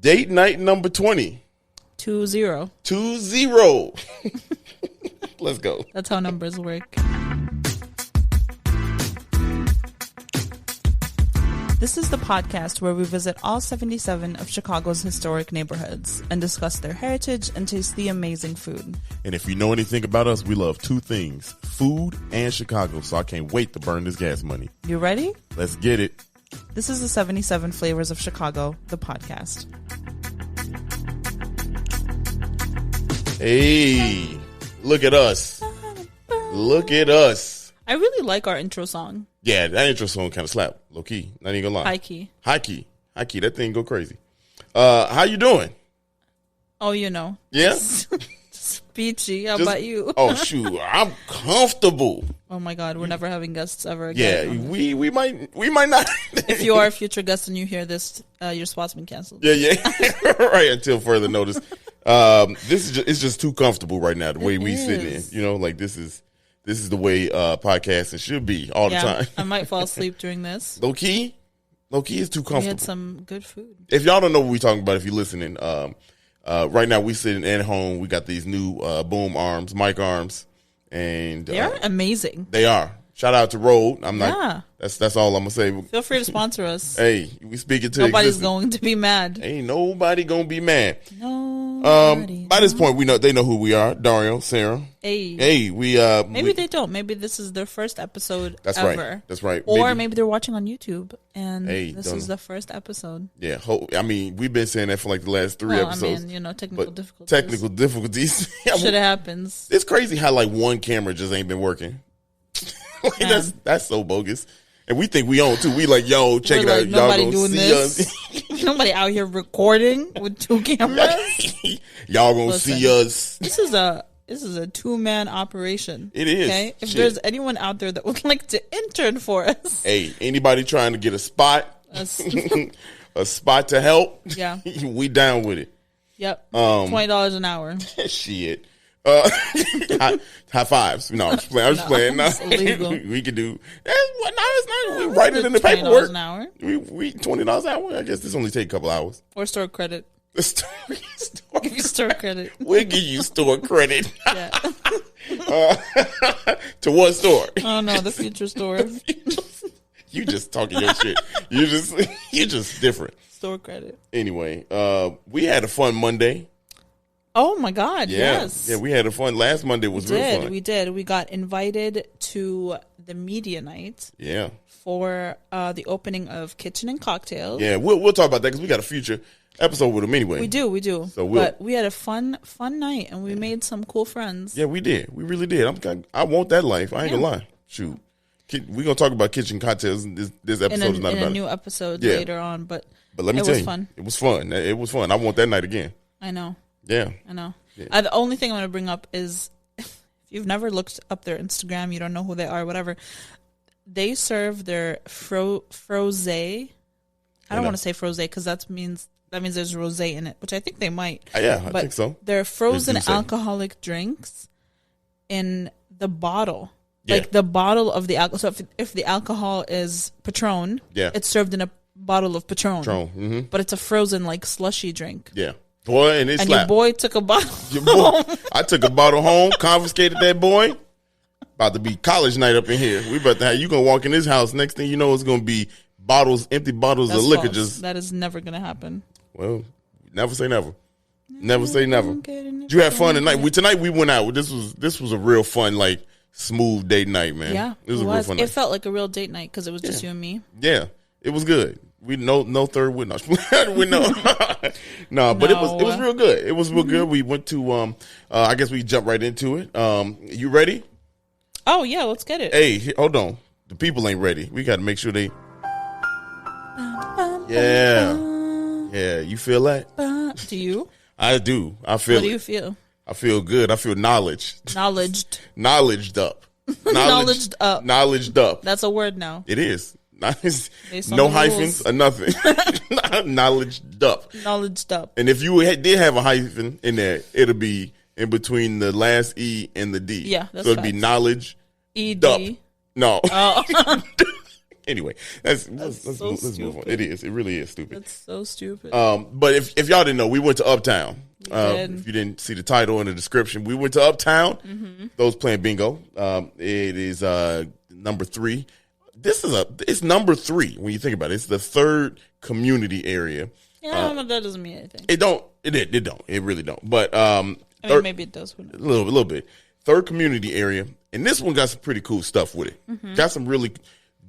Date night number 20. 20. 20. Let's go. That's how numbers work. This is the podcast where we visit all 77 of Chicago's historic neighborhoods and discuss their heritage and taste the amazing food. And if you know anything about us, we love two things, food and Chicago, so I can't wait to burn this gas money. You ready? Let's get it. This is the 77 Flavors of Chicago, the podcast. Hey, look at us. Look at us. I really like our intro song. Yeah, that intro song kind of slap. Low key. Not even gonna lie. High key. High key. High key. That thing go crazy. How you doing? Oh, you know. Yeah? Just peachy. How about you? Oh, shoot. I'm comfortable. Oh, my God. We're never having guests ever again. Yeah, we might not. If you are a future guest and you hear this, your spot's been canceled. Yeah. Right, until further notice. It's just too comfortable right now, the way we sitting in. You know, like this is the way podcasting should be all the time. I might fall asleep during this. Low key is too comfortable. We had some good food. If y'all don't know what we're talking about, if you're listening, right now we sitting at home. We got these new boom arms, mic arms, and they're amazing. They are. Shout out to Rode. I'm not. That's all I'm gonna say. Feel free to sponsor us. Hey, we speaking to nobody's going to be mad. Ain't nobody gonna be mad. Nobody. By this point, they know who we are. Dario, Sarah. Hey, maybe they don't. Maybe this is their first episode. That's ever. Right. That's right. Or maybe they're watching on YouTube and this is the first episode. Yeah. I mean, we've been saying that for like the last 3 episodes. I mean, technical difficulties. Technical difficulties. Shit happens. It's crazy how like one camera just ain't been working. Like, that's so bogus. And we think we own too. We like, yo, check it out. Y'all nobody gonna doing see this. us. Nobody out here recording with 2 cameras. Y'all gonna see us. This is a 2-man operation. It is. Okay? If there's anyone out there that would like to intern for us. Hey, anybody trying to get a spot? A spot to help? Yeah. We down with it. Yep. $20 an hour. Shit. High fives. No, I'm just playing. No, it's illegal. We can do. It's not. We write it in the paperwork. $20 an hour. We $20 an hour. I guess this only take a couple hours. Or store credit. Give you store credit. We'll give you store credit. Yeah. To what store? Oh no, the future store. You just talking your shit. You're just different. Store credit. Anyway, we had a fun Monday. Oh my God! Yeah. Yes. Yeah, we had a fun. Last Monday was real fun. We did. We got invited to the media night. Yeah. For the opening of Kitchen and Cocktails. Yeah, we'll talk about that because we got a future episode with them anyway. We do. So but we had a fun night and we made some cool friends. Yeah, we did. We really did. I want that life. I ain't gonna lie. Shoot, we're gonna talk about Kitchen Cocktails. This episode is not about a new episode later on, but let me tell you, it was fun. It was fun. I want that night again. I know. Yeah, I know. Yeah. The only thing I'm gonna bring up is if you've never looked up their Instagram, you don't know who they are, whatever. They serve their froze. I don't want to say froze because that means there's rosé in it, which I think they might. I think so. They're frozen alcoholic drinks in the bottle. Yeah. Like the bottle of the alcohol. So if the alcohol is Patron, it's served in a bottle of Patron. Mm-hmm. But it's a frozen like slushy drink. Yeah. Boy, and your boy took a bottle. I took a bottle home, confiscated that boy. About to be college night up in here. We about to have you gonna walk in this house. Next thing you know, it's gonna be empty bottles of liquor. That is never gonna happen. Well, never say never. Never say never. Did you have fun tonight? Tonight we went out. This was a real fun, like smooth date night, man. Yeah, it was a real fun night. It felt like a real date night because it was just you and me. Yeah, it was good. We no third witness. We no, but it was real good. It was real good. We went to I guess we jump right into it. You ready? Oh yeah, let's get it. Hey, hold on. The people ain't ready. We got to make sure they. Yeah. You feel that? Do you? I do. I feel. What do you feel? I feel good. I feel knowledged. Knowledged up. Knowledged up. That's a word now. It is. No hyphens or nothing. Knowledged up. Knowledged up. And if you did have a hyphen in there, it'll be in between the last E and the D. Yeah, that's so it'd be knowledge. ED. No. Oh. Anyway, let's move on. It is. It really is stupid. It's so stupid. But if y'all didn't know, we went to Uptown. If you didn't see the title in the description, we went to Uptown. Mm-hmm. Those playing bingo. It is number 3. It's number 3 when you think about it. It's the third community area. Yeah, but that doesn't mean anything. It don't. It really don't. But maybe it does. A little bit. Third community area, and this one got some pretty cool stuff with it. Mm-hmm. Got some really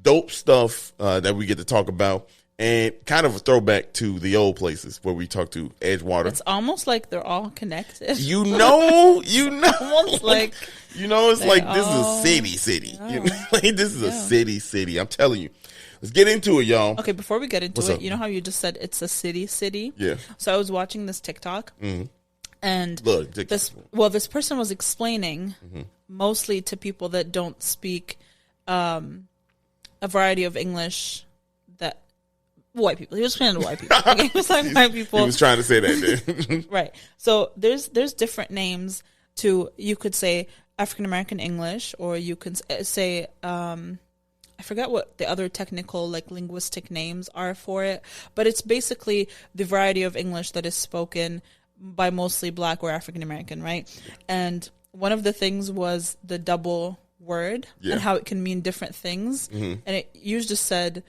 dope stuff that we get to talk about, and kind of a throwback to the old places where we talked to Edgewater. It's almost like they're all connected. You know, almost like it's like this is a city. Oh. You know? Like, this is a city. I'm telling you. Let's get into it, y'all. Okay, before we get into What's it, up? you know how you just said it's a city? Yeah. So I was watching this TikTok, and TikTok. this person was explaining mostly to people that don't speak a variety of English, that white people. He was explaining to white people. Okay, he was like white people. He was trying to say that. Right. So there's different names to, you could say African American English, or you could say I forgot what the other technical, like, linguistic names are for it, but it's basically the variety of English that is spoken by mostly Black or African American, right? And one of the things was the double word and how it can mean different things. Mm-hmm. And you just said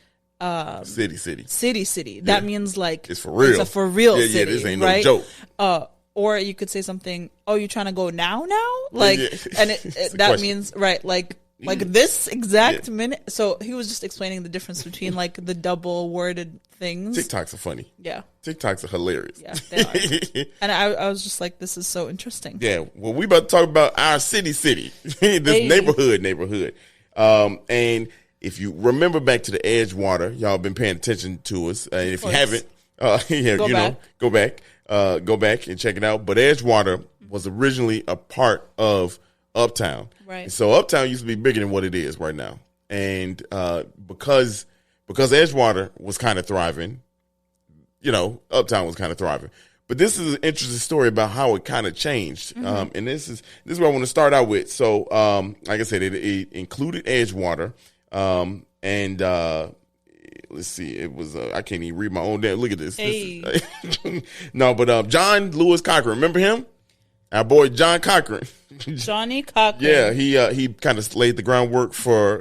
city. That means like it's for real. It's a for real city. Yeah, this ain't right? no joke. Or you could say something, oh, you trying to go now? Like, and that question. Means, right, like this exact minute. So he was just explaining the difference between, like, the double worded things. TikToks are funny. Yeah. TikToks are hilarious. Yeah, they are. And I was just like, this is so interesting. Yeah. Well, we about to talk about our city. This neighborhood. And if you remember back to the Edgewater, y'all been paying attention to us. And if you haven't, go back and check it out. But Edgewater was originally a part of Uptown. Right. So Uptown used to be bigger than what it is right now. And because Edgewater was kind of thriving, Uptown was kind of thriving. But this is an interesting story about how it kind of changed. Mm-hmm. And this is what I want to start out with. So, like I said, it included Edgewater. And let's see, it was, I can't even read my own damn, look at this. Hey. No, but John Lewis Cochran, remember him? Our boy John Cochran. Johnny Cochran. Yeah, he kind of laid the groundwork for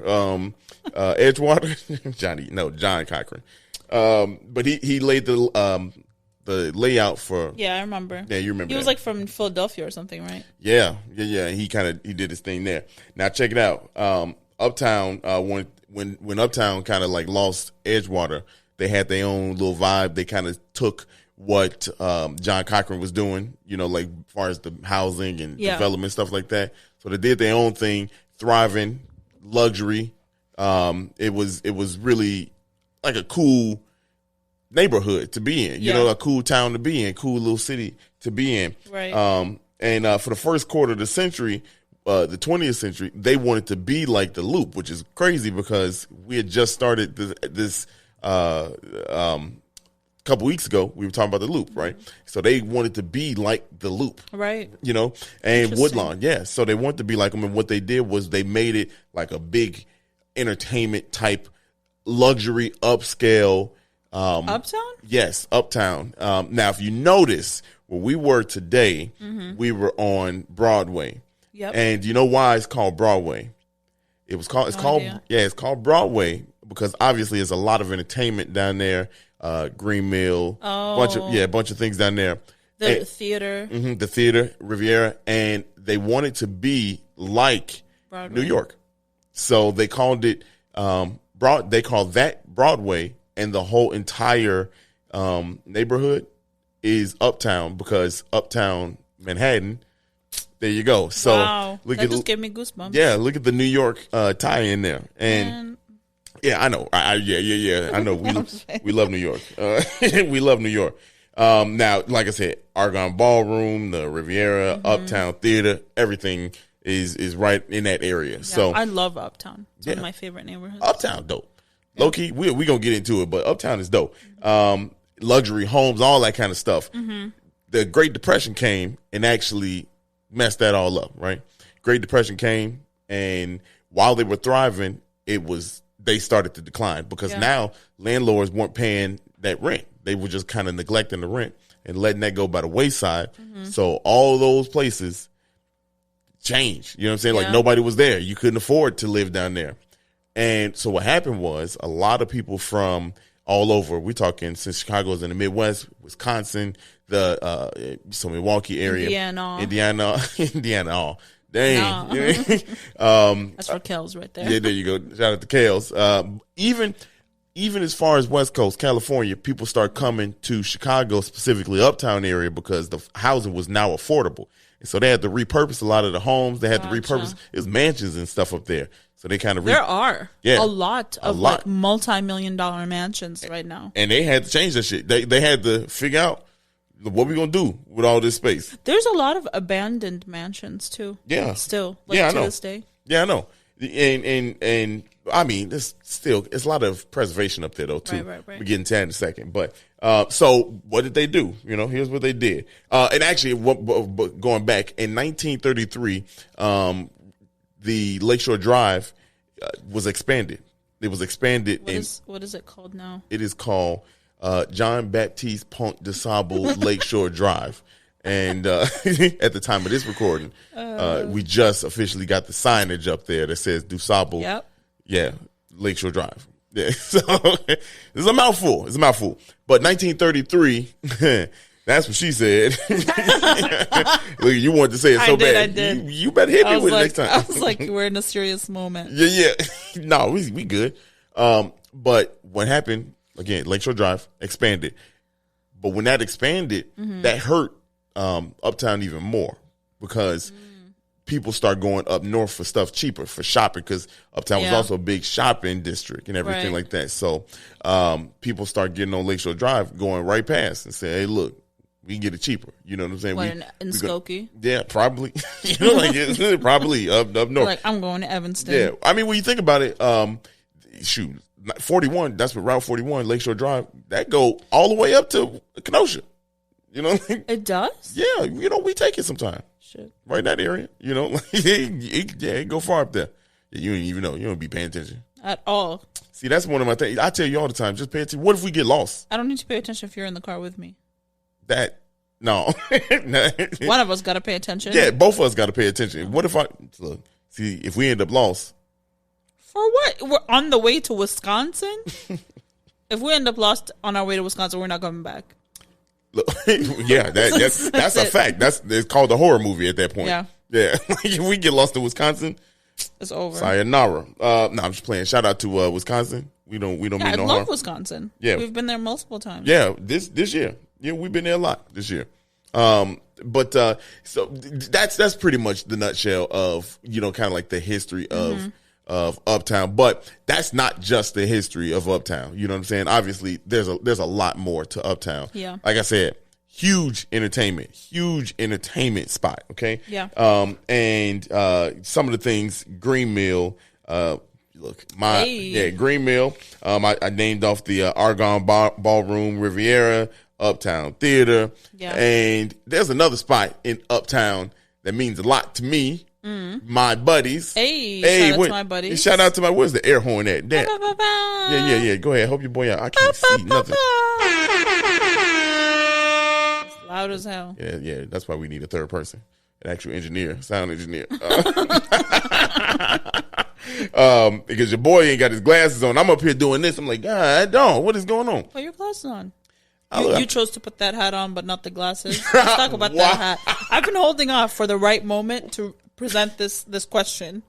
Edgewater. John Cochran. But he laid the layout for. Yeah, I remember. Yeah, you remember. He was like from Philadelphia or something, right? Yeah. He did his thing there. Now check it out. Uptown, when Uptown kind of like lost Edgewater, they had their own little vibe. They kind of took what John Cochran was doing, like as far as the housing and development, stuff like that. So they did their own thing, thriving, luxury. It was really like a cool neighborhood to be in, a cool town to be in, cool little city to be in. Right. And for the first quarter of the century, the 20th century, they wanted to be like the Loop, which is crazy because we had just started this couple weeks ago. We were talking about the Loop, right? So they wanted to be like the Loop, right? And Woodlawn, yeah. So they wanted to be like them, and what they did was they made it like a big entertainment type, luxury, upscale. Uptown? Yes, Uptown. Now, if you notice, where we were today, we were on Broadway. Yep. And you know why it's called Broadway? It's called Broadway because obviously there's a lot of entertainment down there. Green Mill, bunch of things down there. The theater, the theater, Riviera, and they wanted to be like Broadway. New York, so they called it They called that Broadway, and the whole entire neighborhood is Uptown because Uptown Manhattan. There you go. So wow. That just gave me goosebumps. Yeah, look at the New York tie in there, and. Yeah, I know. I know. We love New York. We love New York. Now, like I said, Argonne Ballroom, the Riviera, Uptown Theater, everything is right in that area. Yeah, so I love Uptown. It's one of my favorite neighborhoods. Uptown dope. Yeah. Low key, we gonna get into it, but Uptown is dope. Luxury homes, all that kind of stuff. The Great Depression came and actually messed that all up. Right? Great Depression came, and while they were thriving, it was they started to decline because now landlords weren't paying that rent. They were just kind of neglecting the rent and letting that go by the wayside. So all those places changed. You know what I'm saying? Like nobody was there. You couldn't afford to live down there. And so what happened was a lot of people from all over, we're talking since Chicago's in the Midwest, Wisconsin, the Milwaukee area, Indiana. Oh, dang. No. That's for Kels right there. Yeah, there you go. Shout out to Kels. Even as far as West Coast, California, people start coming to Chicago, specifically Uptown area, because the housing was now affordable. And so they had to repurpose a lot of the homes. They had to repurpose his mansions and stuff up there. So they kind of there are a lot of like multi-million-dollar mansions right now, and they had to change that shit. They had to figure out what we gonna do with all this space. There's a lot of abandoned mansions too. Yeah, still to this day. Yeah, I know. And I mean, it's a lot of preservation up there though too. Right. We're getting to that in a second, but so what did they do? You know, here's what they did. And actually, going back in 1933. The Lakeshore Drive was expanded. It was expanded. What is it called now? It is called John Baptiste Pont de Sable Lakeshore Drive. And at the time of this recording, we just officially got the signage up there that says Du Sable. Yep. Yeah, Lakeshore Drive. Yeah. So it's a mouthful. But 1933. That's what she said. Look, you wanted to say it so bad. I did. You better hit me with it next time. I was like, we're in a serious moment. Yeah. No, we good. But what happened, again, Lakeshore Drive expanded. But when that expanded, that hurt Uptown even more because people start going up north for stuff cheaper, for shopping, because Uptown was also a big shopping district and everything like that. So people start getting on Lakeshore Drive, going right past and say, hey, look, we can get it cheaper. You know what I'm saying? In Skokie? Yeah, probably. You know, like it's probably up north. Like, I'm going to Evanston. Yeah. I mean, when you think about it, 41, that's what Route 41, Lakeshore Drive, that go all the way up to Kenosha. You know? It does? Yeah. You know, we take it sometime. Shit. Right in that area. You know? It go far up there. You don't even know. You don't be paying attention. At all. See, that's one of my things. I tell you all the time, just pay attention. What if we get lost? I don't need to pay attention if you're in the car with me. No. One of us got to pay attention. Yeah, both of us got to pay attention. What if if we end up lost? For what? We're on the way to Wisconsin? If we end up lost on our way to Wisconsin, we're not coming back. Look, yeah, that's a fact. It's called a horror movie at that point. Yeah. If we get lost in Wisconsin, it's over. Sayonara. No, I'm just playing. Shout out to Wisconsin. We don't mean no harm. I love Wisconsin. Yeah, we've been there multiple times. Yeah, this year. Yeah, we've been there a lot this year. But so that's pretty much the nutshell of, you know, kind of like the history of Uptown. But that's not just the history of Uptown. You know what I'm saying? Obviously, there's a lot more to Uptown. Yeah. Like I said, huge entertainment spot. Okay. Yeah. And some of the things, Green Mill. Green Mill. I named off the Argonne Ballroom, Riviera, Uptown Theater. Yeah. And there's another spot in Uptown that means a lot to me. My buddies. Hey, shout out to my buddies. Shout out to where's the air horn at? That. Yeah. Go ahead. Help your boy out. I can't see nothing. It's loud as hell. Yeah. That's why we need a third person. An actual engineer, sound engineer. Because your boy ain't got his glasses on. I'm up here doing this. I'm like, God, don't. What is going on? Put your glasses on. You chose to put that hat on, but not the glasses. Let's talk about that hat. I've been holding off for the right moment to present this question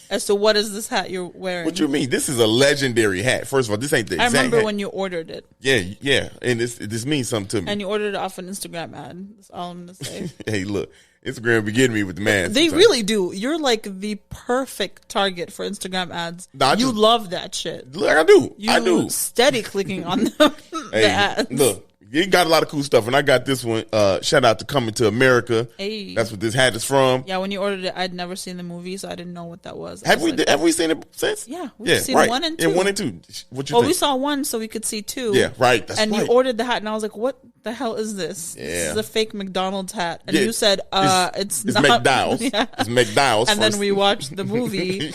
as to what is this hat you're wearing. What you mean? This is a legendary hat. First of all, this ain't the exact I remember hat. when you ordered it. Yeah. And this means something to me. And you ordered it off an Instagram ad. That's all I'm going to say. Hey, look. Instagram be getting me with the man. They really do. You're like the perfect target for Instagram ads. You love that shit. Look, I do. You steady clicking on the ads. Look, it got a lot of cool stuff, and I got this one. Shout out to Coming to America. Hey. That's what this hat is from. Yeah, when you ordered it, I'd never seen the movie, so I didn't know what that was. Have we seen it since? Yeah, we've seen 1 and 2. Yeah, 1 and 2. What you Well, think? we saw 1 so we could see 2. Yeah, right. That's and right. you ordered the hat, and I was like, "What the hell is this? Yeah. This is a fake McDonald's hat." And Yeah, you said, "It's not." McDowell's. Yeah. It's McDowell's. And first. then we watched the movie.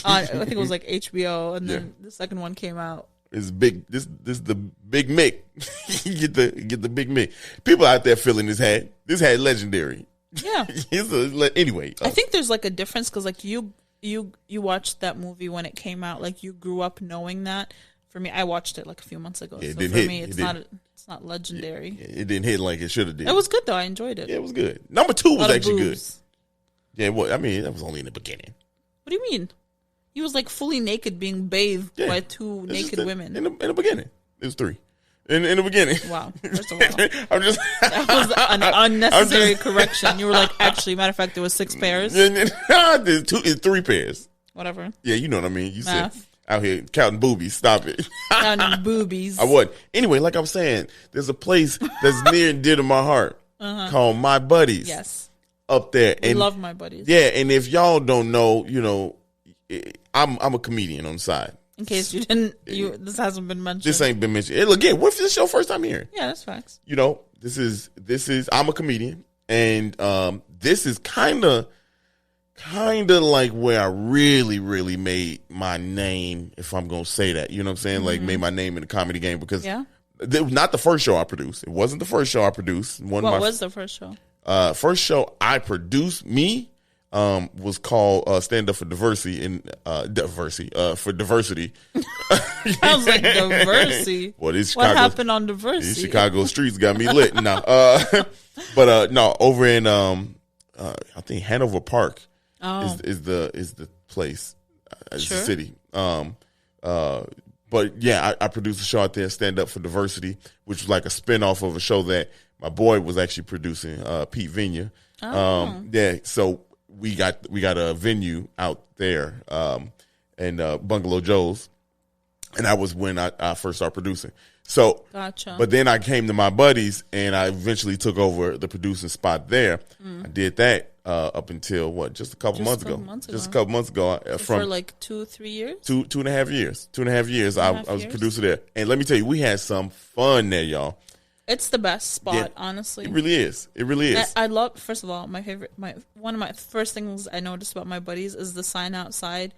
I think it was like HBO, and then the second one came out. It's big. This the Big Mick. You get the Big Mick. People out there feeling this hat. This hat legendary. Yeah. Anyway, I think there's like a difference because like you watched that movie when it came out. Like you grew up knowing that. For me, I watched it like a few months ago. Yeah, so for me, it's not legendary. It didn't hit like it should have did. It was good though. I enjoyed it. Yeah, it was good. Number 2 was actually good. Boobs. Yeah, well, I mean, that was only in the beginning. What do you mean? He was like fully naked, being bathed by 2 naked women. In the beginning, it was 3. In the beginning. Wow. First of all, that was an unnecessary correction. You were like, actually, matter of fact, there was 6 pairs. It's 3 pairs. Whatever. Yeah, you know what I mean. You Math. said out here counting boobies. Stop it. Counting boobies. I would. Anyway, like I was saying, there's a place that's near and dear to my heart called My Buddies. Yes. Up there. We love My Buddies. Yeah, and if y'all don't know, I'm a comedian on the side. In case you didn't, this hasn't been mentioned. This ain't been mentioned. Look, again, what if this is your first time here? Yeah, that's facts. This is. I'm a comedian, and this is kind of like where I really, really made my name. If I'm gonna say that, you know what I'm saying? Like made my name in the comedy game because not the first show I produced. It wasn't the first show I produced. What was the first show? First show I produced was called Stand Up for Diversity for Diversity. I was like, diversity. What happened on diversity? These Chicago streets got me lit. No, no, over in I think Hanover Park is the place, the city. But yeah, I produced a show out there, Stand Up for Diversity, which was like a spinoff of a show that my boy was actually producing, Pete Vigna. Yeah, so we got a venue out there, and Bungalow Joe's, and that was when I first started producing. So, gotcha. But then I came to My Buddies, and I eventually took over the producing spot there. I did that up until just a couple months ago. Just a couple months ago. For like 2-3 years. 2.5 years. 2.5 years. I was a producer there, and let me tell you, we had some fun there, y'all. It's the best spot, honestly. It really is. It really is. I love. First of all, one of my first things I noticed about My Buddies is the sign outside.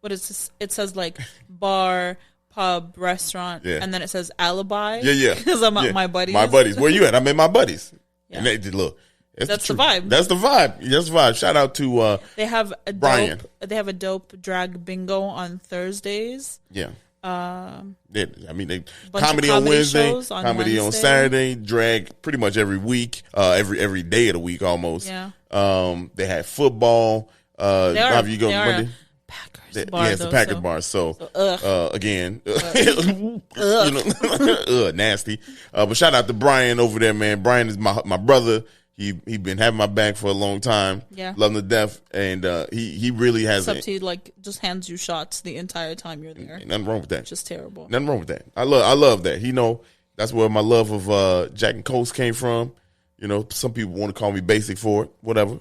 What is this? It says like bar, pub, restaurant, and then it says alibi. Yeah. Because I'm at My Buddies. My Buddies. Where you at? I'm at My Buddies. Yeah. And they did look. That's the vibe. That's the vibe. That's the vibe. Shout out to they have a Brian. They have a dope drag bingo on Thursdays. Yeah. I mean, they comedy on Wednesday, on comedy on Saturday, drag pretty much every week, every day of the week almost. Yeah. They had football. You go Monday. Packers bar. Yeah, it's a Packer bar. So again, you know, nasty. But shout out to Brian over there, man. Brian is my brother. He been having my back for a long time. Yeah, love him to death, and he really has. Except he like just hands you shots the entire time you're there. Nothing wrong with that. Just terrible. Nothing wrong with that. I love that. That's where my love of Jack and Coast came from. You know, some people want to call me basic for it. Whatever.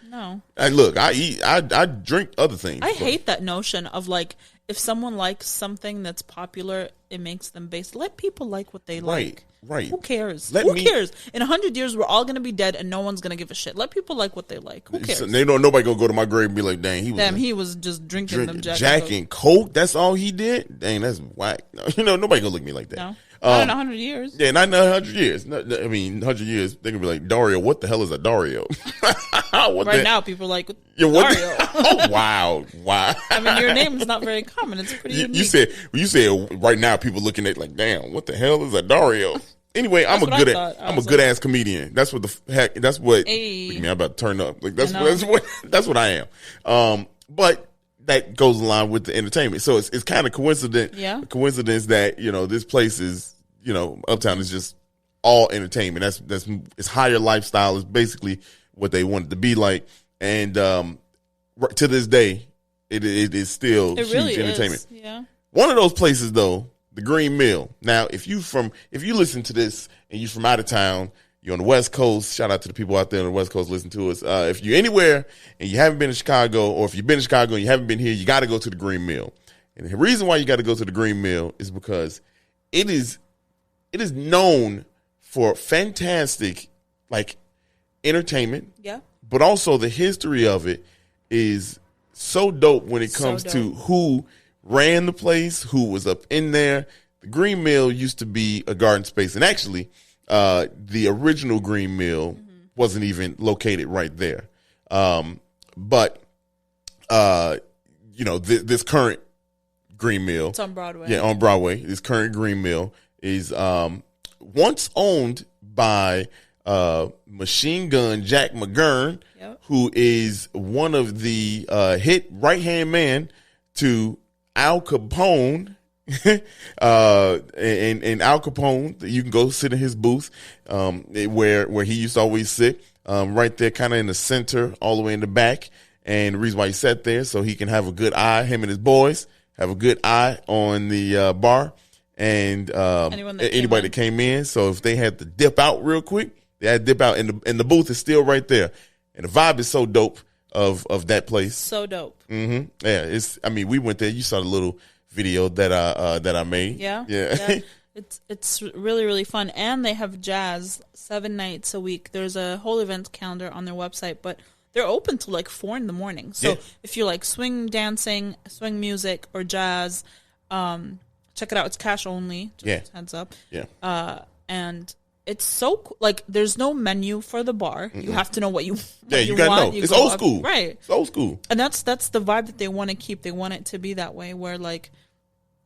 No. Hey, look, I drink other things. I hate that notion of like if someone likes something that's popular, it makes them basic. Let people like what they like. Right. Who cares? Who cares? In 100 years, we're all going to be dead and no one's going to give a shit. Let people like what they like. Who cares? Nobody going to go to my grave and be like, dang, he was just drinking them Jack and Coke. That's all he did? Dang, that's whack. Nobody going to look at me like that. No. Not in 100 years. Yeah, not in 100 years. I mean, 100 years, they're going to be like, Dario, what the hell is a Dario? Now, people are like, Dario. Oh, wow. I mean, your name is not very common. It's pretty unique. You said right now, people looking at like, damn, what the hell is a Dario? Anyway, I'm a good ass comedian. That's what the heck. That's what. Hey. I'm about to turn up. Like that's what I am. But that goes along with the entertainment. So it's kind of coincidence that this place is Uptown is just all entertainment. That's it's higher lifestyle is basically what they want it to be like. And to this day, it is still huge entertainment. Yeah. One of those places though the Green Mill. Now, if you listen to this and you're from out of town, you're on the West Coast. Shout out to the people out there on the West Coast listening to us. If you're anywhere and you haven't been to Chicago, or if you've been to Chicago and you haven't been here, you got to go to the Green Mill. And the reason why you got to go to the Green Mill is because it is known for fantastic, like, entertainment. Yeah. But also the history of it is so dope when it comes to who ran the place, who was up in there. The Green Mill used to be a garden space. And actually, the original Green Mill wasn't even located right there. But this current Green Mill. It's on Broadway. Yeah, on Broadway. This current Green Mill is once owned by Machine Gun Jack McGurn, who is one of the hit right-hand man to Al Capone. And Al Capone, you can go sit in his booth where he used to always sit, right there kind of in the center, all the way in the back. And the reason why he sat there, so he can have a good eye, him and his boys, have a good eye on the bar. And anybody that came in. So if they had to dip out real quick, they had to dip out, and the booth is still right there. And the vibe is so dope of that place. So dope. Mm-hmm. Yeah, we went there. You saw the little video that I made. Yeah. It's really, really fun. And they have jazz 7 nights a week. There's a whole event calendar on their website, but they're open till like 4 a.m. So if you like swing dancing, swing music, or jazz, check it out. It's cash only. Just heads up. Yeah. And it's so like there's no menu for the bar. Mm-hmm. You have to know what you you gotta know. It's old school, right? It's old school, and that's the vibe that they want to keep. They want it to be that way, where like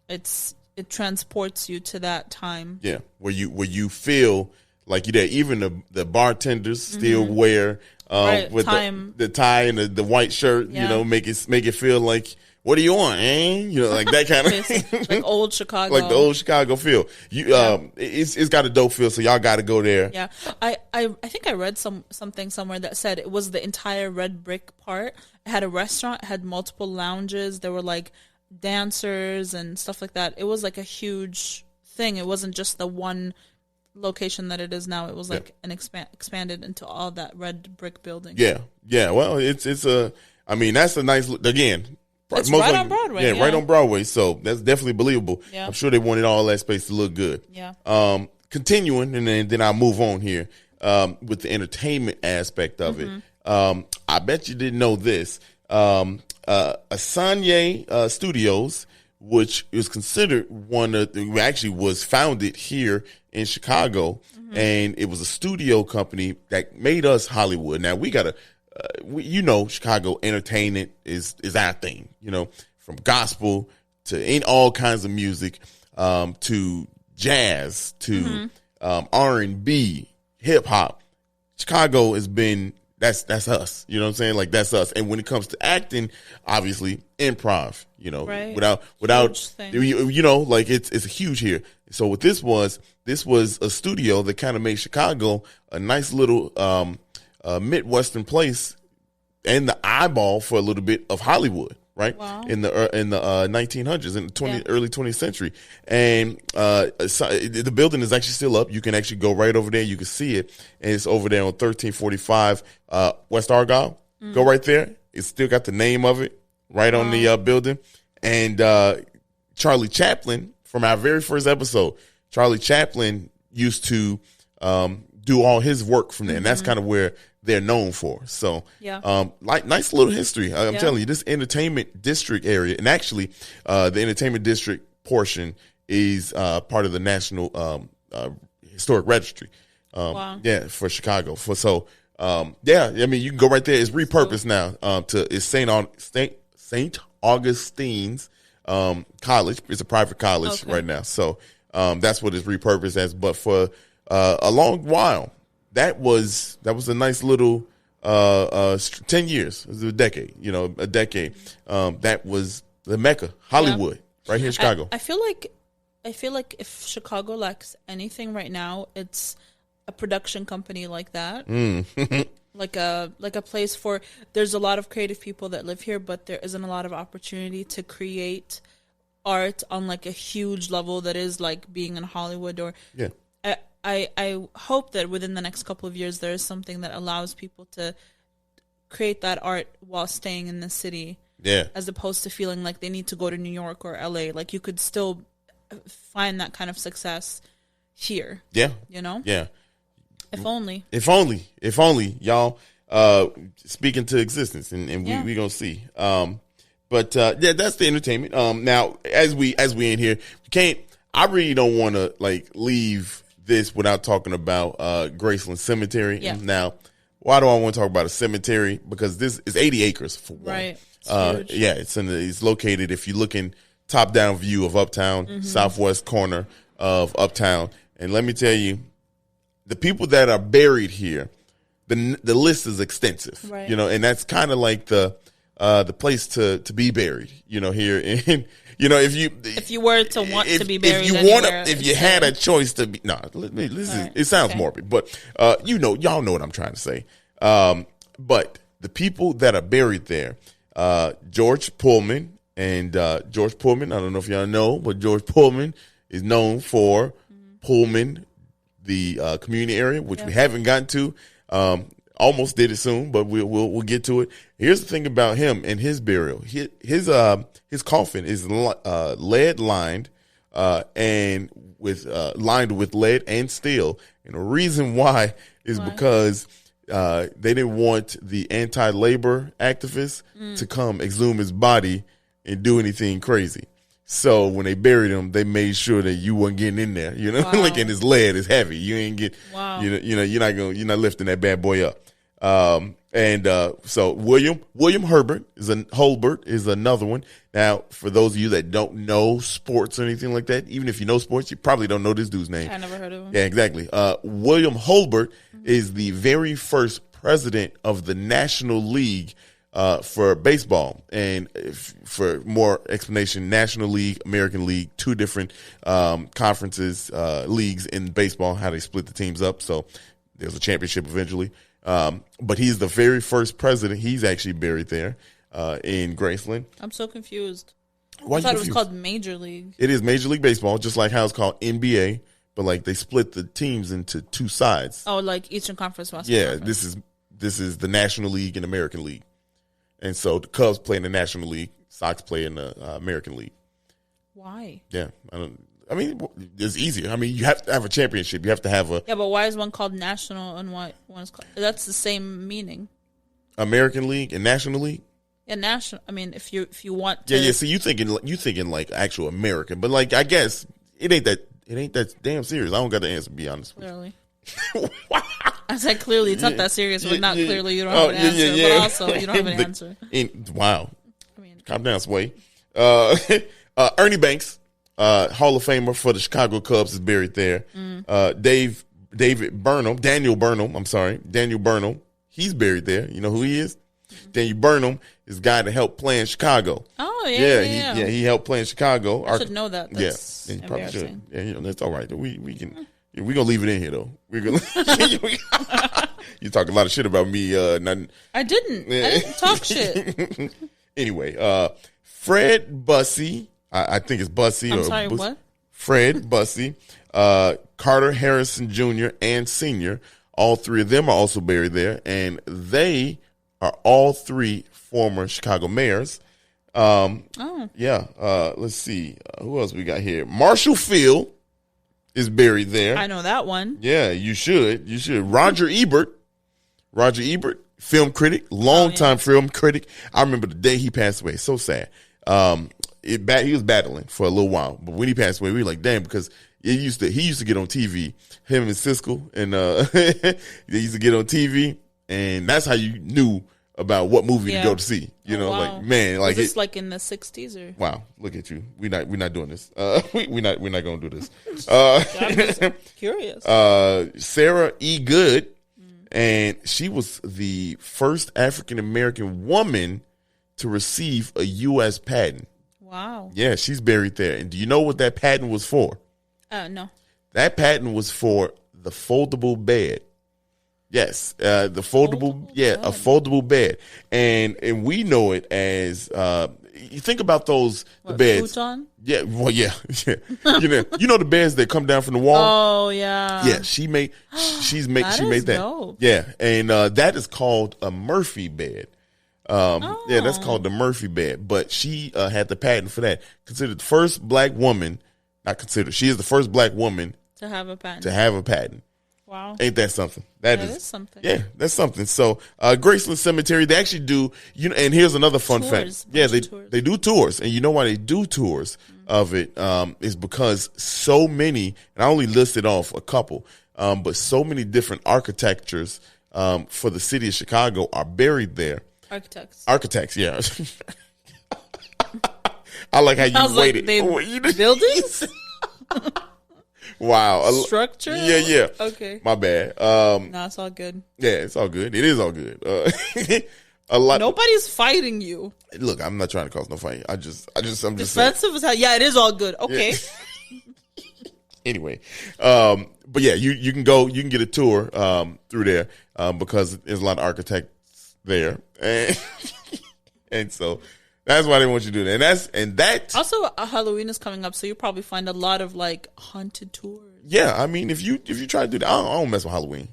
it transports you to that time. Yeah, where you feel like you're there. Even the bartenders still wear with the tie and the white shirt. Yeah. You know, make it feel like. What are you on, eh? You know, like that kind of like old Chicago, like the old Chicago feel. It's got a dope feel, so y'all got to go there. Yeah, I think I read something somewhere that said it was the entire red brick part. It had a restaurant, it had multiple lounges. There were like dancers and stuff like that. It was like a huge thing. It wasn't just the one location that it is now. It was like an expanded into all that red brick building. Yeah. Well, it's a. I mean, that's a nice again. It's right on Broadway. Yeah, right on Broadway. So that's definitely believable. Yeah. I'm sure they wanted all that space to look good. Yeah. Continuing, and then I'll move on here with the entertainment aspect of it. I bet you didn't know this. Asanye Studios, which is considered one of actually was founded here in Chicago, and it was a studio company that made us Hollywood. Now we gotta. Chicago entertainment is our thing, from gospel to in all kinds of music, to jazz, to R&B, hip hop. Chicago has been, that's us, you know what I'm saying? Like that's us. And when it comes to acting, obviously improv, right. without, like it's huge here. So what this was a studio that kind of made Chicago a nice little, Midwestern place and the eyeball for a little bit of Hollywood, right? Wow. In the 1900s, in the early 20th century, and the building is actually still up. You can actually go right over there. You can see it, and it's over there on 1345 West Argyle. Go right there. It's still got the name of it right on the building. And Charlie Chaplin, from our very first episode, Charlie Chaplin used to do all his work from there, and that's kind of where they're known for. So, nice little history. I'm telling you, this entertainment district area, and actually, the entertainment district portion is part of the National Historic Registry. Yeah, for Chicago. I mean, you can go right there. It's repurposed now it's St. Augustine's College. It's a private college right now. So that's what it's repurposed as. But for a long while, that was a nice little 10 years. It was a decade. That was the Mecca, Hollywood, right here in Chicago. I feel like if Chicago lacks anything right now, it's a production company like that. like a place for, there's a lot of creative people that live here, but there isn't a lot of opportunity to create art on like a huge level that is like being in Hollywood or I hope that within the next couple of years there is something that allows people to create that art while staying in the city. Yeah. As opposed to feeling like they need to go to New York or LA. Like you could still find that kind of success here. Yeah. You know? Yeah. If only. If only, y'all, speak into existence and we gonna see. But that's the entertainment. Now as we in here, I really don't want to like leave this without talking about Graceland Cemetery. Yeah. Now, why do I want to talk about a cemetery? Because this is 80 acres for one. Right. It's located, if you're looking top down view of Uptown, southwest corner of Uptown. And let me tell you, the people that are buried here, the list is extensive. Right. You know, and that's kind of like the place to be buried. You know, here in if you were to want to be buried, if you had a choice to be, it sounds morbid, but y'all know what I'm trying to say. But the people that are buried there, George Pullman and George Pullman, I don't know if y'all know, but George Pullman is known for Pullman, the community area, which we haven't gotten to. Almost did it soon, but we'll get to it. Here's the thing about him and his burial. His coffin is lead lined and with lined with lead and steel. And the reason why is because they didn't want the anti-labor activists to come exhume his body and do anything crazy. So when they buried him, they made sure that you wasn't getting in there. You know, like, and his lead is heavy. You ain't get. Wow. You're not lifting that bad boy up. So William Holbert is another one. Now, for those of you that don't know sports or anything like that, even if you know sports, you probably don't know this dude's name. I never heard of him. Yeah, exactly. William Holbert is the very first president of the National League for baseball. And for more explanation, National League, American League, two different conferences, leagues in baseball, how they split the teams up. So there's a championship eventually. But he's the very first president. He's actually buried there in Graceland. I'm so confused. Why I thought it was called Major League. It is Major League Baseball, just like how it's called NBA. But like they split the teams into two sides. Oh, like Eastern Conference, Western Conference. This is the National League and American League. And so the Cubs play in the National League, Sox play in the American League. Why? Yeah, I mean, it's easier. I mean, you have to have a championship. You have to have a. Yeah, but why is one called National and why one is called? That's the same meaning. American League and National League. Yeah, national. I mean, if you want to. Yeah. So you thinking like actual American, but like I guess it ain't that damn serious. I don't got the answer. To be honest. Clearly. I said clearly it's not that serious, but not clearly you don't have an answer. But also you don't have an answer. Wow. I mean, calm down, Sway. Ernie Banks. Hall of Famer for the Chicago Cubs is buried there. Daniel Burnham, he's buried there. You know who he is? Daniel Burnham is the guy that helped play in Chicago. Oh, yeah. He helped play in Chicago. I should know that. That's you probably should. Yeah, that's all right. We gonna leave it in here though. We're gonna. You talk a lot of shit about me. I didn't talk shit. Anyway, Fred Bussey. I think it's Bussey. I'm sorry, what? Fred Bussey, Carter Harrison Jr. and Sr. All three of them are also buried there, and they are all three former Chicago mayors. Yeah. Let's see. Who else we got here? Marshall Field is buried there. I know that one. Yeah, you should. Roger Ebert, film critic, longtime film critic. I remember the day he passed away. So sad. He was battling for a little while, but when he passed away, we were like, damn, because he used to get on TV. Him and Siskel, and they used to get on TV, and that's how you knew about what movie to go to see. You know, wow. like, man, like was this like in the 60s or? Wow, look at you. We're not doing this. We're not gonna do this. I'm just curious. Sarah E. Good, and she was the first African American woman to receive a U.S. patent. Wow. Yeah, she's buried there. And do you know what that patent was for? No. That patent was for the foldable bed. Yes, the foldable bed. A foldable bed. And we know it as you think about those the beds. Futon? Yeah, well, yeah. You know the beds that come down from the wall. Oh yeah, yeah. She made that. Dope. Yeah, and that is called a Murphy bed. Yeah, that's called the Murphy bed. But she had the patent for that. Considered the first black woman. Not considered. She is the first black woman to have a patent. Wow. Ain't that something? That is something. Yeah, that's something. So, Graceland Cemetery, they actually do, and here's another fun fact. Yeah, they do tours. And you know why they do tours of it is because so many, and I only listed off a couple, but so many different architectures for the city of Chicago are buried there. Architects, yeah. I like how you waited. Buildings? Wow. Structure? Yeah. Okay. My bad. No, it's all good. Yeah, it's all good. It is all good. A lot. Nobody's fighting you. Look, I'm not trying to cause no fight. I'm just defensive is how. Yeah, it is all good. Okay. Yeah. Anyway, but yeah, you can go. You can get a tour through there because there's a lot of architects there, and so. That's why they want you to do that. And that also Halloween is coming up, so you'll probably find a lot of like haunted tours. Yeah, I mean, if you try to do that, I don't mess with Halloween.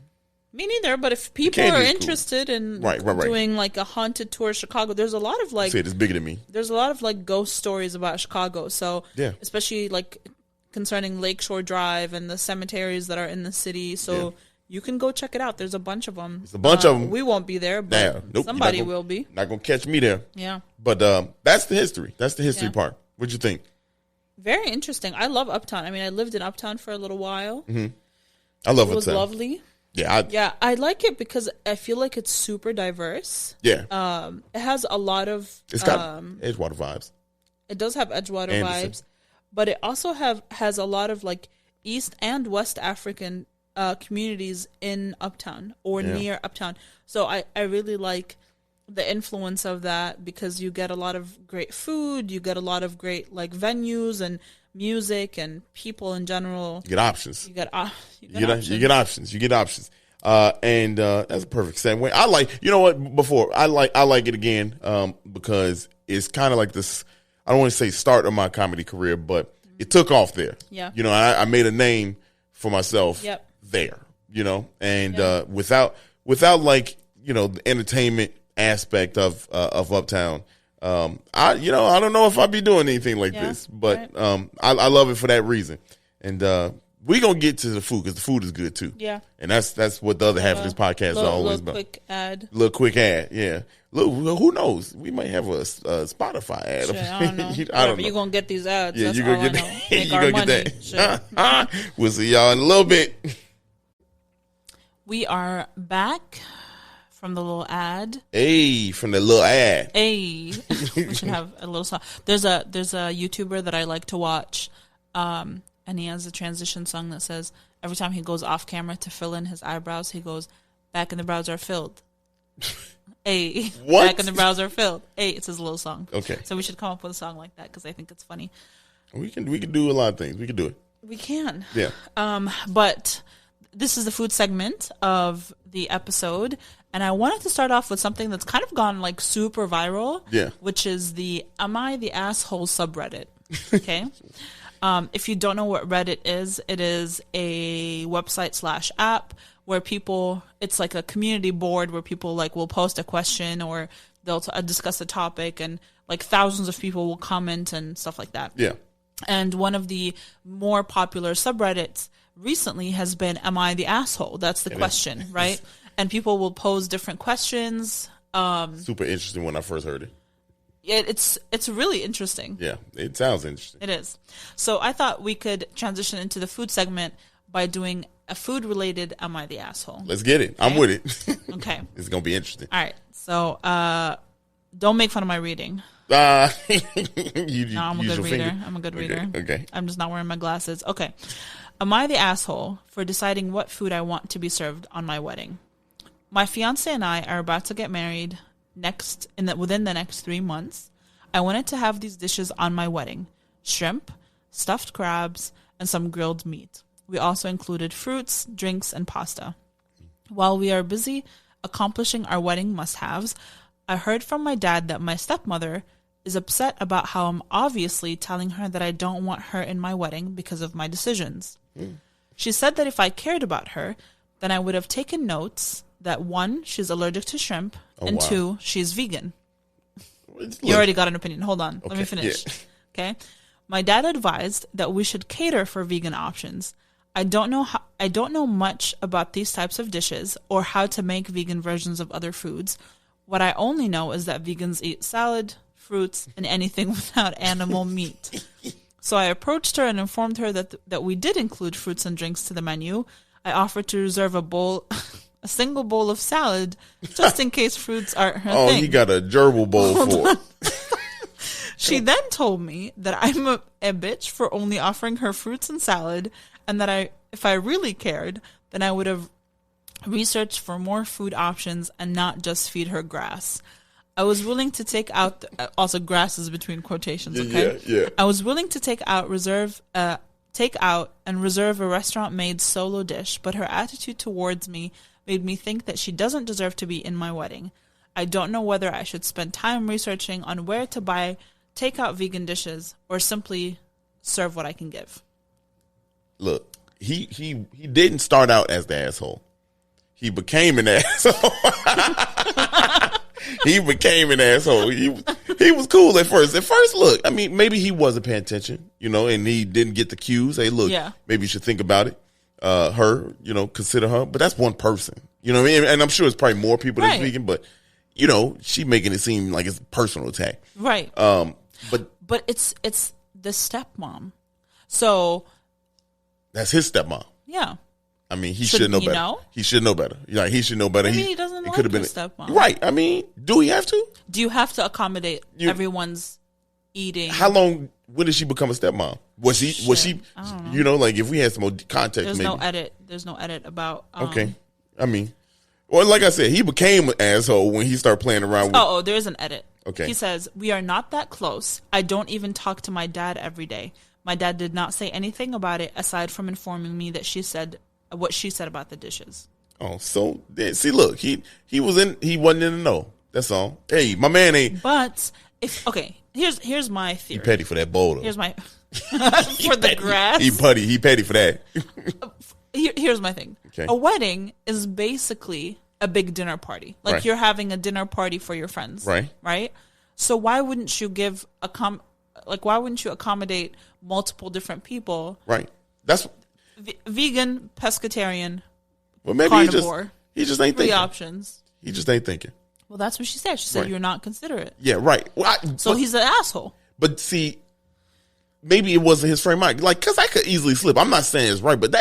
Me neither. But if people are interested in doing like a haunted tour of Chicago, there's a lot of like. Say it's bigger than me. There's a lot of like ghost stories about Chicago. So yeah, especially like concerning Lakeshore Drive and the cemeteries that are in the city. So. Yeah. You can go check it out. There's a bunch of them. There's a bunch of them. We won't be there, but somebody will be. Not going to catch me there. Yeah. But that's the history. That's the history part. What'd you think? Very interesting. I love Uptown. I mean, I lived in Uptown for a little while. Mm-hmm. I love Uptown. It was lovely. Yeah. I like it because I feel like it's super diverse. Yeah. It has a lot of... It's got Edgewater vibes. It does have Edgewater vibes. But it also has a lot of like East and West African communities in Uptown or near Uptown. So I really like the influence of that because you get a lot of great food, you get a lot of great like venues and music and people in general. You get options. You get options. And that's a perfect segue. I like, you know what, before I like it again because it's kind of like this, I don't want to say start of my comedy career, but it took off there. Yeah. You know, I made a name for myself. Yep. There, you know, and without like, you know, the entertainment aspect of Uptown, I don't know if I'd be doing anything like this, but I love it for that reason. And we're gonna get to the food because the food is good too. Yeah, and that's what the other half of this podcast is always about. Little quick ad, yeah. Look, who knows? We might have a Spotify ad. Shit, I don't know. I don't know. You're gonna get these ads. Yeah, you're gonna get that. You're gonna get that. We'll see y'all in a little bit. We are back from the little ad. Hey, from the little ad. Hey, we should have a little song. There's a YouTuber that I like to watch, and he has a transition song that says every time he goes off camera to fill in his eyebrows, he goes, "Back in the brows are filled." Hey, what? Back in the brows are filled. Hey, it's his little song. Okay, so we should come up with a song like that because I think it's funny. We can do a lot of things. We can do it. We can. Yeah. But. This is the food segment of the episode, and I wanted to start off with something that's kind of gone like super viral, which is the "Am I the Asshole" subreddit. Okay, if you don't know what Reddit is, it is a website / app where people, it's like a community board where people like will post a question or they'll discuss a topic, and like thousands of people will comment and stuff like that. Yeah, and one of the more popular subreddits recently has been, "Am I the asshole?" That's the question, right? And people will pose different questions. Super interesting when I first heard it. It's really interesting. Yeah, it sounds interesting. It is. So I thought we could transition into the food segment by doing a food-related "Am I the asshole?" Let's get it. Okay? I'm with it. Okay. It's going to be interesting. All right. So don't make fun of my reading. I'm a good reader. I'm a good reader. Okay. I'm just not wearing my glasses. Okay. Am I the asshole for deciding what food I want to be served on my wedding? My fiance and I are about to get married within the next 3 months. I wanted to have these dishes on my wedding: shrimp, stuffed crabs, and some grilled meat. We also included fruits, drinks, and pasta. While we are busy accomplishing our wedding must-haves, I heard from my dad that my stepmother is upset about how I'm obviously telling her that I don't want her in my wedding because of my decisions. She said that if I cared about her, then I would have taken notes that 1, she's allergic to shrimp, and 2, she's vegan. You already got an opinion. Hold on. Let me finish. Yeah. Okay. My dad advised that we should cater for vegan options. I don't know much about these types of dishes or how to make vegan versions of other foods. What I only know is that vegans eat salad, fruits, and anything without animal meat. So I approached her and informed her that we did include fruits and drinks to the menu. I offered to reserve a single bowl of salad, just in case fruits aren't her thing. Oh, you got a gerbil bowl for it. She then told me that I'm a bitch for only offering her fruits and salad, and that if I really cared, then I would have researched for more food options and not just feed her grass. I was willing to take out also grass is between quotations. Okay, yeah. I was willing to take out and reserve a restaurant-made solo dish, but her attitude towards me made me think that she doesn't deserve to be in my wedding. I don't know whether I should spend time researching on where to buy takeout vegan dishes or simply serve what I can give. Look, he didn't start out as the asshole. He became an asshole. He became an asshole. He was cool at first. At first, look, I mean, maybe he wasn't paying attention, and he didn't get the cues. Hey, look, maybe you should think about it. Her, consider her. But that's one person. You know what I mean? And I'm sure it's probably more people that's vegan, but, she making it seem like it's a personal attack. Right. But it's the stepmom. So that's his stepmom. Yeah. I mean, he should know better. Know? He should know better. Like, he should know better. Maybe he doesn't like his stepmom. Right. I mean, do he have to? Do you have to accommodate everyone's eating? When did she become a stepmom? Was she, I don't know. Like if we had some more context, There's maybe. no edit. There's no edit about. Okay. I mean, well, like I said, he became an asshole when he started playing around with. There is an edit. Okay. He says, "We are not that close. I don't even talk to my dad every day. My dad did not say anything about it aside from informing me that she said what she said about the dishes." Oh, so see, look, he wasn't in the know. That's all. Hey, my man ain't. But here's my theory. He petty for that bowl though. Here's my for the grass. He petty for that. Here's my thing. Okay. A wedding is basically a big dinner party. Like you're having a dinner party for your friends. Right. Right? So why wouldn't you why wouldn't you accommodate multiple different people? Right. That's vegan, pescatarian, well, maybe carnivore. He just ain't thinking. 3 options. He just ain't thinking. Well, that's what she said. She said you're not considerate. Yeah, right. Well, he's an asshole. But see, maybe it wasn't his frame of mind. Like, because I could easily slip. I'm not saying it's right, but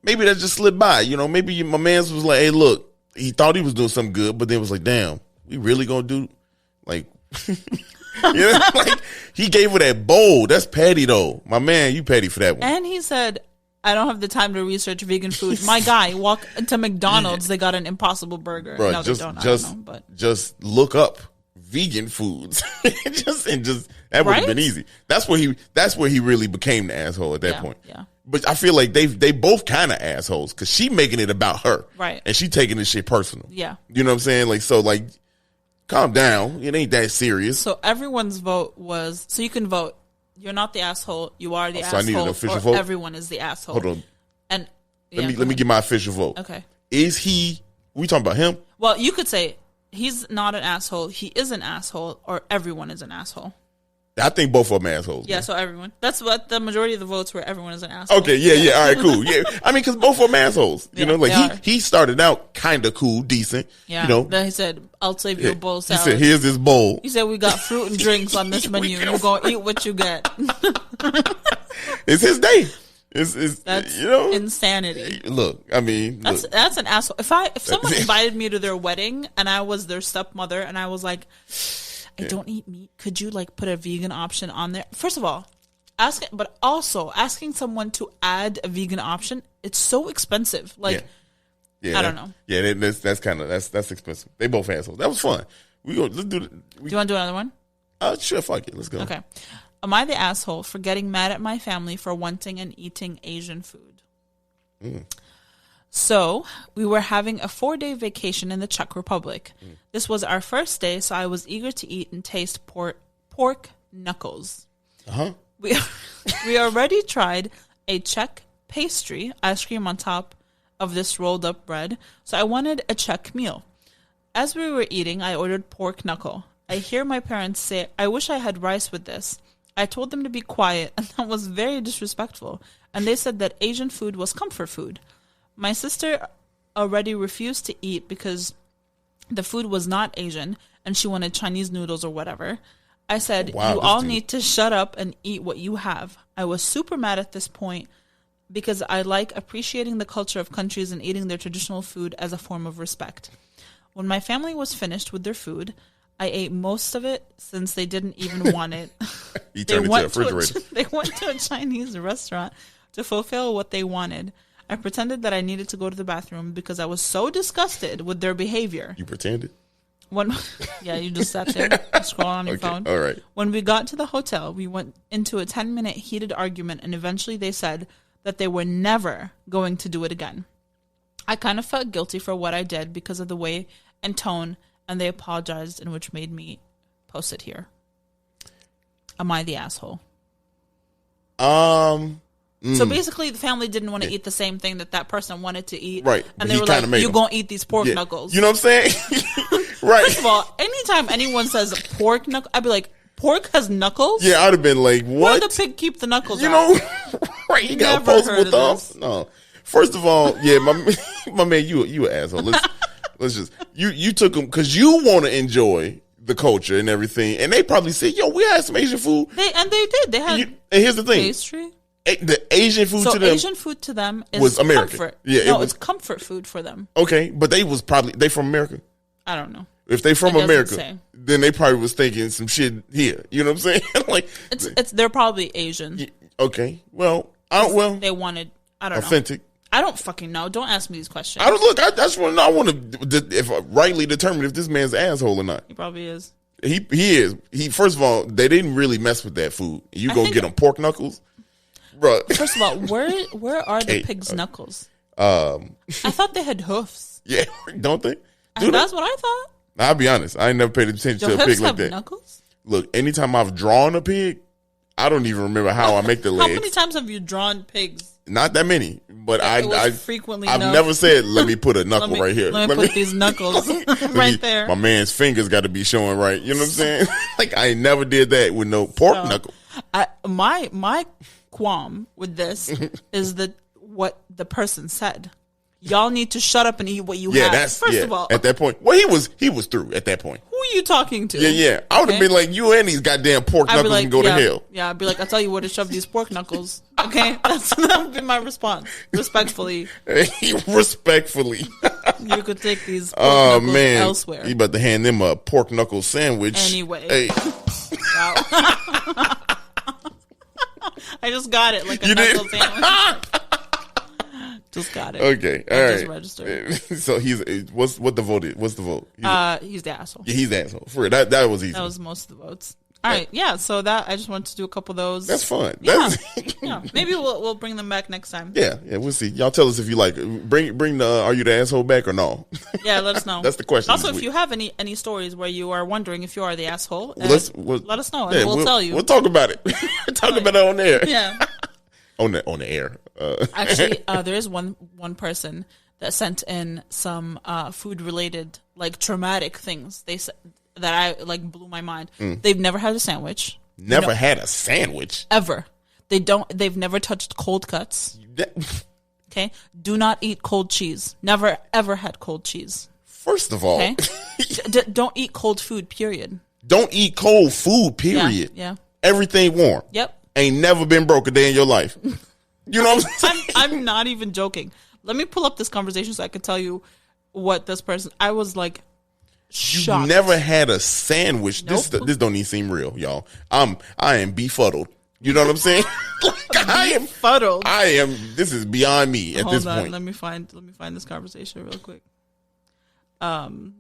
maybe that just slipped by. Maybe my man's was like, hey, look, he thought he was doing something good, but then was like, damn, we really gonna do like, like he gave her that bowl. That's petty though. My man, you petty for that one. And he said, I don't have the time to research vegan food. My guy, walk into McDonald's, they got an Impossible Burger. Bro, no, they don't. I don't know, but just look up vegan foods. just that would have been easy. That's where he really became the asshole at that point. Yeah. But I feel like they both kind of assholes because she making it about her. Right. And she taking this shit personal. Yeah. You know what I'm saying? Like, so like, calm down. It ain't that serious. So everyone's vote was, so you can vote. You're not the asshole. You are the asshole. So I need an official or vote? Everyone is the asshole. Hold on. And let me get my official vote. Okay. We talking about him? Well, you could say he's not an asshole. He is an asshole, or everyone is an asshole. I think both of them assholes. Yeah, man. So everyone. That's what the majority of the votes were. Everyone is an asshole. Okay, yeah. All right, cool. Yeah, I mean, because both of them assholes. You know, like he started out kind of cool, decent. Yeah. Then he said, "I'll save you a bowl of salad." He said, "Here's this bowl." He said, "We got fruit and drinks on this menu. You're gonna eat what you get." It's his day. That's insanity. Look, I mean, that's an asshole. If someone invited me to their wedding and I was their stepmother and I was like, I don't eat meat, could you like put a vegan option on there? First of all, asking someone to add a vegan option, it's so expensive. Like, I don't know. Yeah, that's expensive. They both assholes. That was fun. Let's do. Do you want to do another one? Sure. Fuck it. Let's go. Okay. Am I the asshole for getting mad at my family for wanting and eating Asian food? So, we were having a 4-day vacation in the Czech Republic. This was our first day, so I was eager to eat and taste pork knuckles. Uh-huh. We already tried a Czech pastry, ice cream on top of this rolled up bread, so I wanted a Czech meal. As we were eating, I ordered pork knuckle. I hear my parents say, I wish I had rice with this. I told them to be quiet, and that was very disrespectful, and they said that Asian food was comfort food. My sister already refused to eat because the food was not Asian, and she wanted Chinese noodles or whatever. I said, you all need to shut up and eat what you have. I was super mad at this point because I like appreciating the culture of countries and eating their traditional food as a form of respect. When my family was finished with their food, I ate most of it since they didn't even want it. You turned it into a refrigerator. They went to a Chinese restaurant to fulfill what they wanted. I pretended that I needed to go to the bathroom because I was so disgusted with their behavior. You pretended? Yeah, you just sat there scrolling on your phone. All right. When we got to the hotel, we went into a 10-minute heated argument, and eventually they said that they were never going to do it again. I kind of felt guilty for what I did because of the way and tone, and they apologized, and which made me post it here. Am I the asshole? So basically, the family didn't want to eat the same thing that person wanted to eat. Right. And they were like, you're going to eat these pork knuckles. You know what I'm saying? Right. First of all, anytime anyone says pork knuckle, I'd be like, pork has knuckles? Yeah, I'd have been like, what? Where the pig keep the knuckles You out? know, right. You got opposable thumbs? No. First of all, yeah, my man, you an asshole. Let's just, you took them because you want to enjoy the culture and everything. And they probably said, yo, we had some Asian food. They did. They had and here's the thing. Pastry. The Asian food to them. Asian food to them was American. Comfort. Yeah, no, it's comfort food for them. Okay, but they from America. I don't know. If they from America, then they probably was thinking some shit here. You know what I'm saying? Like they're probably Asian. Okay, well, they wanted. I don't know. Authentic. I don't fucking know. Don't ask me these questions. I don't look. I just want to know. I want to if rightly determine if this man's an asshole or not. He probably is. He is. He first of all, they didn't really mess with that food. You go get them pork knuckles. Bro. First of all, where are the pig's knuckles? I thought they had hoofs. Yeah, don't they? That's what I thought. I'll be honest. I ain't never paid attention to a pig like that. Knuckles? Look, anytime I've drawn a pig, I don't even remember how I make the legs. How many times have you drawn pigs? Not that many, but I frequently. I've never said, "Let me put a knuckle right here." Let me put these knuckles right there. My man's fingers got to be showing right. You know what I'm saying? Like I ain't never did that with no pork knuckle. My qualm with this is that what the person said. Y'all need to shut up and eat what you have. First of all, at that point, well, he was through at that point. Who are you talking to? Yeah. I would have been like, you and these goddamn pork knuckles can go to hell. Yeah, I'd be like, I'll tell you where to shove these pork knuckles. Okay, that would be my response. Respectfully. Respectfully. You could take these pork knuckles elsewhere. You about to hand them a pork knuckle sandwich. Anyway. Hey. Wow. I just got it like a knuckle sandwich. Just got it. Okay, all right. Just registered. So what the vote is? What's the vote? He's the asshole. Yeah, he's the asshole. For real, that was easy. That was most of the votes. All right, yeah. So I just wanted to do a couple of those. That's fun. Yeah, yeah. Maybe we'll bring them back next time. Yeah, we'll see. Y'all tell us if you like. Bring the Are You the Asshole back or no? Yeah, let us know. That's the question. Also, if you have any stories where you are wondering if you are the asshole, let us know and we'll tell you. We'll talk about it. Talk about it on air. Yeah. On the air. Actually, there is one person that sent in some food related like traumatic things. They said that I like blew my mind. They've never had a sandwich. Never had a sandwich ever. They've never touched cold cuts. Okay, do not eat cold cheese. Never ever had cold cheese. First of all, okay? Don't eat cold food. Period. Don't eat cold food. Period. Yeah. Everything warm. Yep. Ain't never been broke a day in your life. You know what I'm saying? I'm not even joking. Let me pull up this conversation so I can tell you what this person. I was like shocked. You never had a sandwich. Nope. This don't even seem real, y'all. I am befuddled. You know what I'm saying? Like, I am befuddled. This is beyond me at this point. Let me find this conversation real quick. Damn,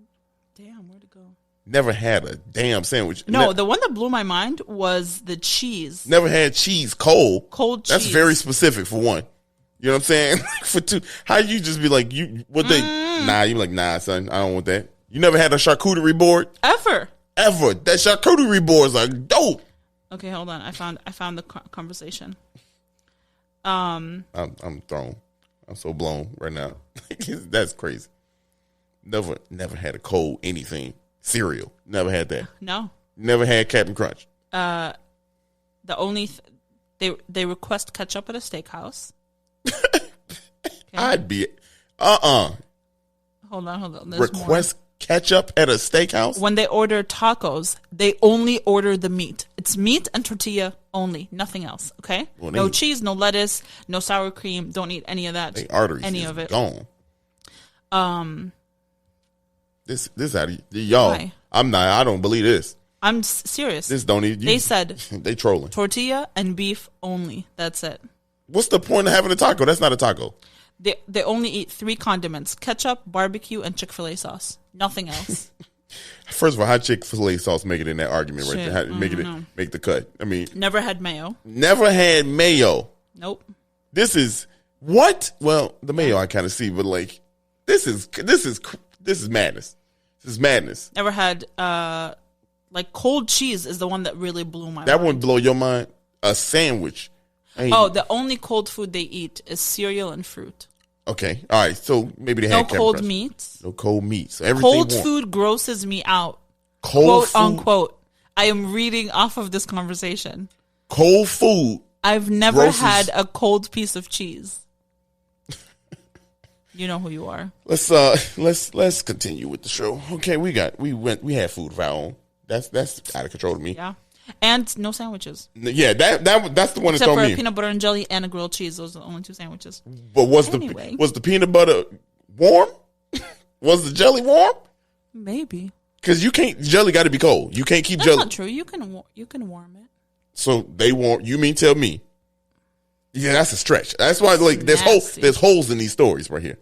where'd it go? Never had a damn sandwich. No, the one that blew my mind was the cheese. Never had cheese cold. Cold cheese. That's very specific for one. You know what I'm saying? For two, how you just be like, nah, you like, nah, son, I don't want that. You never had a charcuterie board? Ever. ever. That charcuterie boards are dope. Okay, hold on. I found the conversation. I'm thrown. I'm so blown right now. That's crazy. Never had a cold anything. Cereal. Never had that. No. Never had Captain Crunch. The only they request ketchup at a steakhouse. Okay. I'd be Hold on. There's request ketchup at a steakhouse. When they order tacos, they only order the meat. It's meat and tortilla only, nothing else. Okay, well, no cheese, no lettuce, no sour cream. Don't eat any of that. They arteries any is of it gone. This out of y'all. Why? I don't believe this. I'm serious. This don't even. They said they trolling. Tortilla and beef only. That's it. What's the point of having a taco? That's not a taco. They only eat 3 condiments: ketchup, barbecue, and Chick-fil-A sauce. Nothing else. First of all, how Chick-fil-A sauce make it in that argument right there? Make the cut? I mean, never had mayo. Never had mayo. Nope. This is what? Well, the mayo I kind of see, but like, this is madness. This is madness. Never had like cold cheese is the one that really blew my mind. That wouldn't blow your mind. A sandwich. The only cold food they eat is cereal and fruit. Okay, all right. So maybe they had cold meats. No cold meats. So everything cold food grosses me out. Cold quote food? Unquote. I am reading off of this conversation. Cold food. I've never had a cold piece of cheese. You know who you are. Let's continue with the show. Okay, we had food of our own. That's out of control to me. Yeah. And no sandwiches. Yeah, that's the one that threw me. Except for peanut butter and jelly and a grilled cheese. Those are the only 2 sandwiches. But was the peanut butter warm? Was the jelly warm? Maybe. Because jelly got to be cold. You can't keep That's jelly. That's not true. You can warm it. So they warm. You mean tell me? Yeah, that's a stretch. That's why there's holes in these stories right here.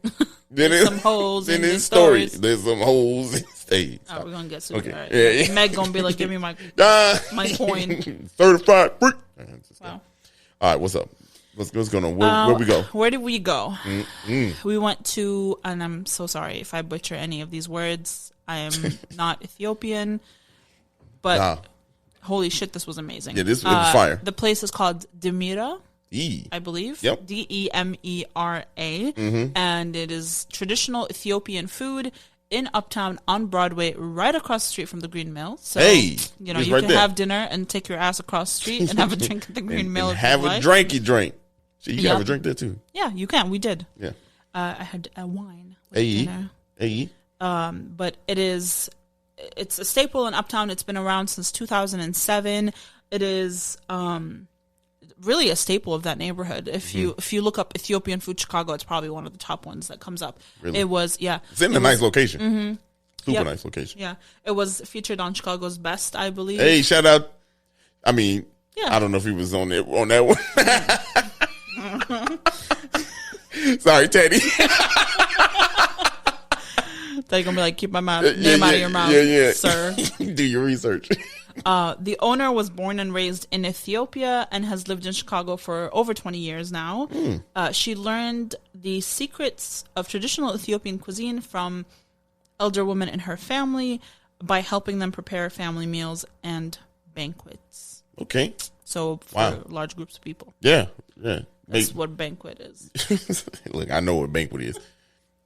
There's some holes in these stories. stories. There's some holes in stays. Oh, we're gonna get sued. Okay. Right. Yeah. Meg gonna be like, give me my coin. Certified. Wow. All right, what's up? What's going on? Where we go? Where did we go? We went to, and I'm so sorry if I butcher any of these words. I am not Ethiopian, but holy shit, this was amazing. Yeah, it was fire. The place is called Demera. I believe. Yep. Demera. And it is traditional Ethiopian food in Uptown on Broadway, right across the street from the Green Mill. So, you can have dinner and take your ass across the street and have a drink at the Green Mill. And have a drinky drink. So you can have a drink there too. Yeah, you can. We did. Yeah. I had a wine with dinner. But it's a staple in Uptown. It's been around since 2007. It is really a staple of that neighborhood. If you look up Ethiopian food Chicago, it's probably one of the top ones that comes up. Really? It's in a nice location. Super nice location. Yeah. It was featured on Chicago's Best, I believe. Hey, shout out. I mean, I don't know if he was on that one. Sorry, Teddy. They're gonna be like, keep my name out of your mouth, sir. Do your research. The owner was born and raised in Ethiopia and has lived in Chicago for over 20 years now. She learned the secrets of traditional Ethiopian cuisine from elder women in her family by helping them prepare family meals and banquets. Okay. So for large groups of people. Yeah. That's what banquet is. Look, I know what banquet is.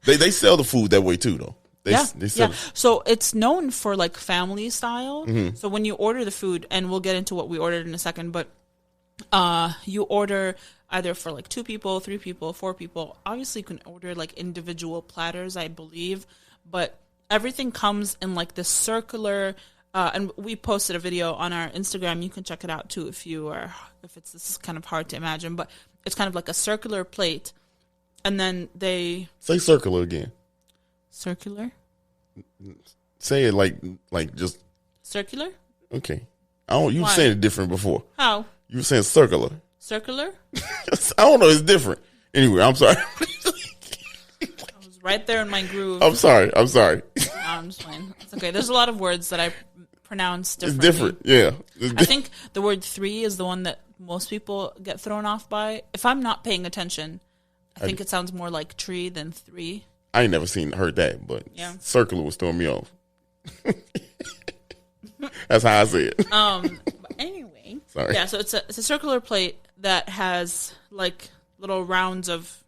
They sell the food that way too, though. They sell it. So it's known for like family style. So when you order the food, and we'll get into what we ordered in a second, but you order either for like 2 people, 3 people, 4 people. Obviously, you can order like individual platters, I believe, but everything comes in like this circular. And we posted a video on our Instagram. You can check it out too this is kind of hard to imagine, but it's kind of like a circular plate, and then they say circular again. Circular? Say it like just circular? Okay. You were saying it different before. How? You were saying circular. Circular? I don't know, it's different. Anyway, I'm sorry. I was right there in my groove. I'm sorry. No, I'm just playing. It's okay. There's a lot of words that I pronounce differently. It's different, yeah. I think the word 3 is the one that most people get thrown off by. If I'm not paying attention, I think it sounds more like tree than 3. I ain't never heard that, but circular was throwing me off. That's how I say it. But anyway, Sorry. yeah. So it's a circular plate that has like little rounds of.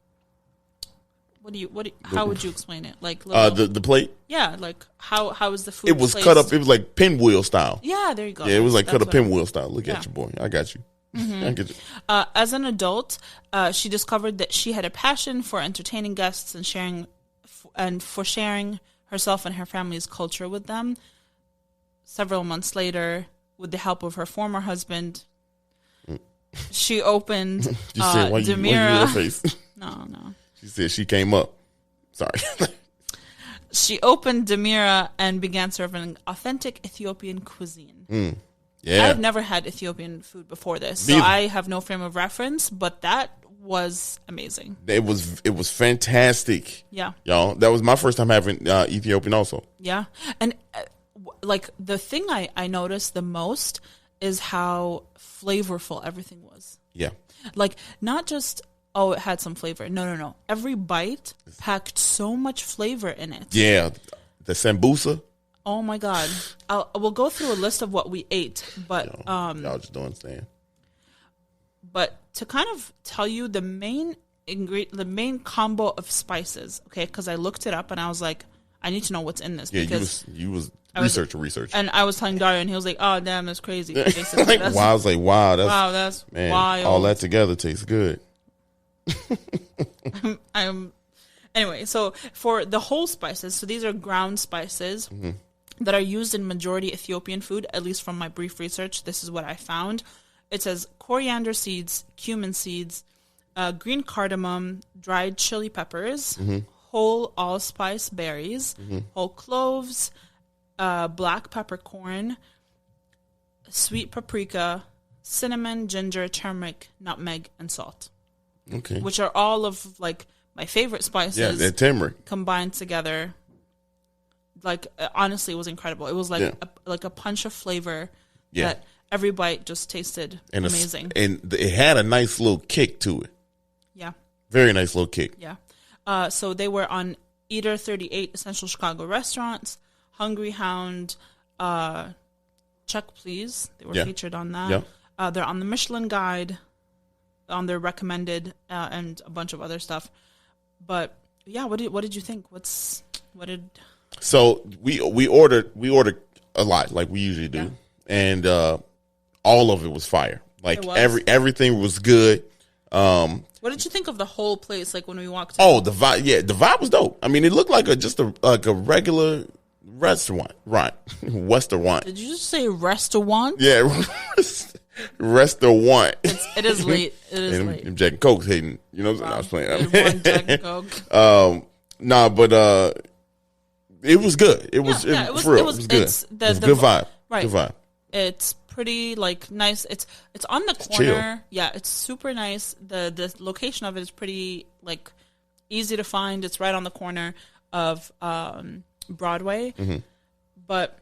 How would you explain it? Like little, the plate. Yeah, like how is the food? It was placed? cut up. It was like pinwheel style. Yeah, there you go. Yeah, it was like cut up That's pinwheel style. Look at you, boy. I got you. I get you. As an adult, she discovered that she had a passion for entertaining guests and sharing herself and her family's culture with them. Several months later, with the help of her former husband, she opened Demera. Your face? No. She said she came up. Sorry. She opened Demera and began serving authentic Ethiopian cuisine. Yeah. I've never had Ethiopian food before this, so I have no frame of reference, but that was amazing. It was fantastic. Yeah. Y'all, that was my first time having Ethiopian also. Yeah. And like the thing I noticed the most is how flavorful everything was. Yeah. Like not just, oh, it had some flavor. No. Every bite packed so much flavor in it. Yeah. The sambusa. Oh my God. We'll go through a list of what we ate, but y'all just don't understand. But to kind of tell you the main combo of spices, okay? Because I looked it up and I was like, I need to know what's in this. Yeah, because you was research. And I was telling Dario, and he was like, "Oh, damn, that's crazy." I was like, wow, that's man, wild. all that together tastes good. Anyway, so for the whole spices, so these are ground spices that are used in majority Ethiopian food, at least from my brief research. This is what I found. It says coriander seeds, cumin seeds, green cardamom, dried chili peppers, whole allspice berries, whole cloves, black peppercorn, sweet paprika, cinnamon, ginger, turmeric, nutmeg, and salt. Okay. Which are all of like my favorite spices. Yeah, they're turmeric combined together. Like honestly, it was incredible. It was like a punch of flavor that every bite just tasted amazing. And it had a nice little kick to it. Yeah. Very nice little kick. Yeah. So they were on Eater 38 Essential Chicago Restaurants, Hungry Hound, Check Please. They were featured on that. Yeah. They're on the Michelin Guide, on their recommended, and a bunch of other stuff. But yeah, what did you think? So we ordered a lot like we usually do, and all of it was fire. Like everything was good. What did you think of the whole place? Like when we walked in? Oh, the vibe. Yeah, the vibe was dope. I mean, it looked like a regular restaurant, right? Restaurant. Did you just say restaurant? Yeah, restaurant. It is late. It is late. And Jack and Coke's hitting. You know what I'm saying? I was playing. One Jack and Coke. Nah, but it was good. It was good. It was good. It was good vibe. Right. Good vibe. It's pretty like nice. It's on the corner. Chill. Yeah, it's super nice. The location of it is pretty like easy to find. It's right on the corner of Broadway. But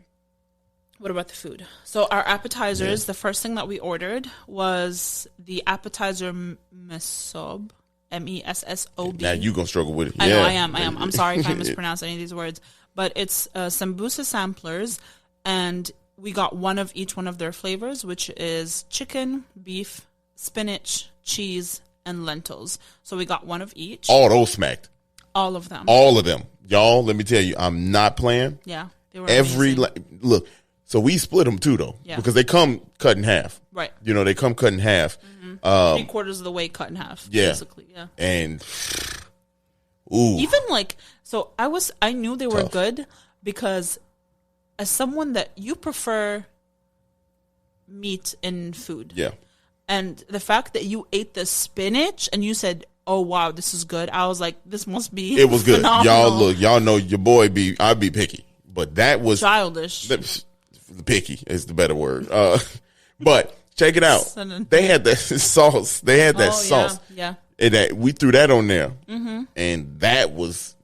what about the food? So our appetizers, the first thing that we ordered was the appetizer mesob, MESSOB. Now you gonna struggle with it. I know, I am. I'm sorry if I mispronounce any of these words. But it's sambusa samplers, and we got one of each one of their flavors, which is chicken, beef, spinach, cheese, and lentils. So we got one of each. All those smacked. All of them. All of them. Y'all, let me tell you, I'm not playing. Yeah. They were look, so we split them too, though. Yeah. Because they come cut in half. Right. You know, they come cut in half. 3/4 of the way cut in half. Yeah. Basically, yeah. And, ooh. Even like, so I knew they were good because as someone that you prefer meat in food. Yeah. And the fact that you ate the spinach and you said, oh, wow, this is good. I was like, this must be It was good. phenomenal. Y'all know your boy I'd be picky. But that was childish. Picky is the better word. But check it out. They had that sauce. They had that sauce. Yeah. And that we threw that on there. And that was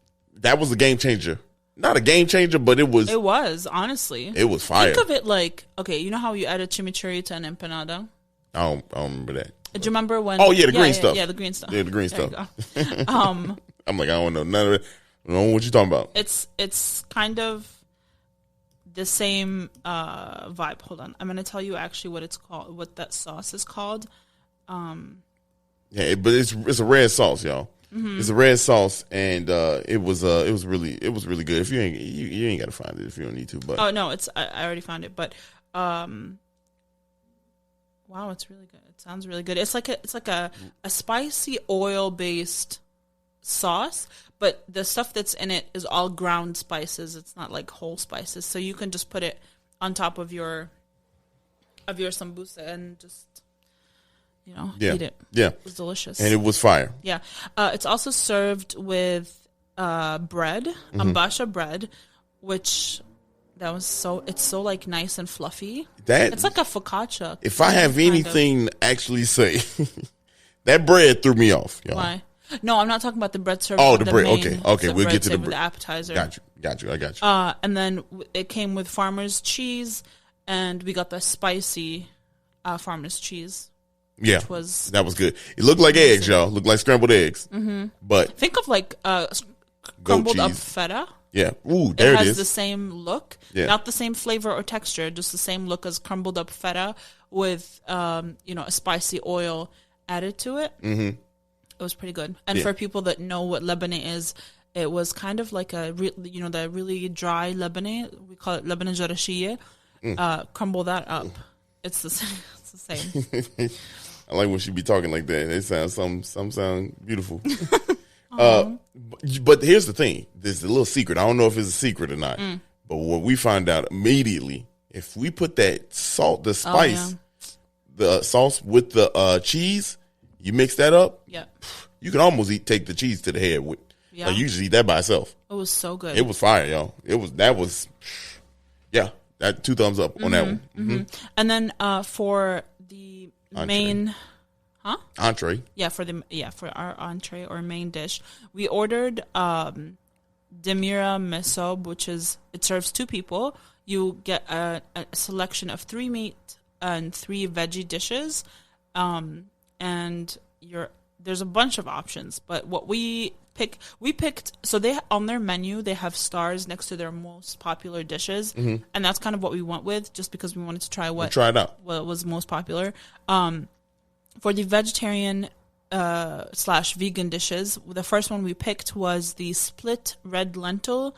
a game changer. Not a game changer, but it was. It was, honestly. It was fire. Think of it like, okay, you know how you add a chimichurri to an empanada? I don't remember that. Do you remember when? Oh, yeah, the green stuff. Yeah, the green stuff. Yeah, the green there stuff. I'm like, I don't know none of it. I don't know what you're talking about. It's kind of the same vibe. Hold on, I'm gonna tell you actually what it's called, what that sauce is called. Yeah, but it's a red sauce, y'all. Mm-hmm. It's a red sauce, and it was really good. If you ain't got to find it if you don't need to. But oh no, I already found it. But wow, it's really good. It sounds really good. It's like a spicy oil based sauce, but the stuff that's in it is all ground spices. It's not like whole spices, so you can just put it on top of your sambusa and just eat it. Yeah, it was delicious, and it was fire. Yeah, it's also served with bread, ambasha bread, which it's so like nice and fluffy. It's like a focaccia. If I have anything to actually say, that bread threw me off. Y'all. Why? No, I'm not talking about the bread served. Oh, the bread. Okay, we'll get to the bread. The appetizer. Got you. I got you. And then it came with farmer's cheese, and we got the spicy farmer's cheese. Yeah, that was good. It looked like eggs, y'all. Looked like scrambled eggs. Mm-hmm. But think of like crumbled up feta. Yeah. Ooh, there it is. It has the same look. Yeah. Not the same flavor or texture, just the same look as crumbled up feta with a spicy oil added to it. Mm-hmm. It was pretty good. And for people that know what Lebanon is, it was kind of like the really dry Lebanon. We call it Lebanon jarashiyeh. Crumble that up. It's the same. It's the same. I like when she be talking like that. It sounds some sound beautiful. But here's the thing. There's a little secret. I don't know if it's a secret or not. But what we find out immediately, if we put that salt, the spice, the sauce with the cheese, you mix that up. Yeah. You can almost take the cheese to the head with. Yeah. Like you just eat that by itself. It was so good. It was fire, y'all. That 2 thumbs up on that one. Mm-hmm. And then for the main entree. Yeah, for our entree or main dish, we ordered Demera mesob, which it serves 2 people. You get a selection of 3 meat and 3 veggie dishes, and there's a bunch of options. But what we picked. So they on their menu they have stars next to their most popular dishes, and that's kind of what we went with, just because we wanted to try what was most popular. For the vegetarian / vegan dishes, the first one we picked was the split red lentil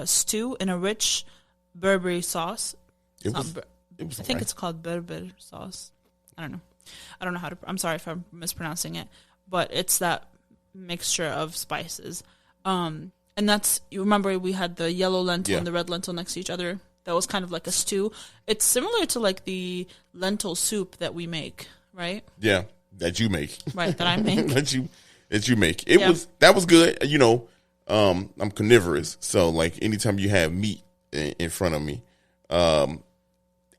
stew in a rich Berber sauce. It was I think it's called Berber sauce. I don't know how to. I'm sorry if I'm mispronouncing it, but it's that mixture of spices. And that's, you remember we had the yellow lentil and the red lentil next to each other. That was kind of like a stew. It's similar to like the lentil soup that we make, right? Yeah, that you make. Right, that I make. that you make. That was good. I'm carnivorous, so like anytime you have meat in front of me, I'm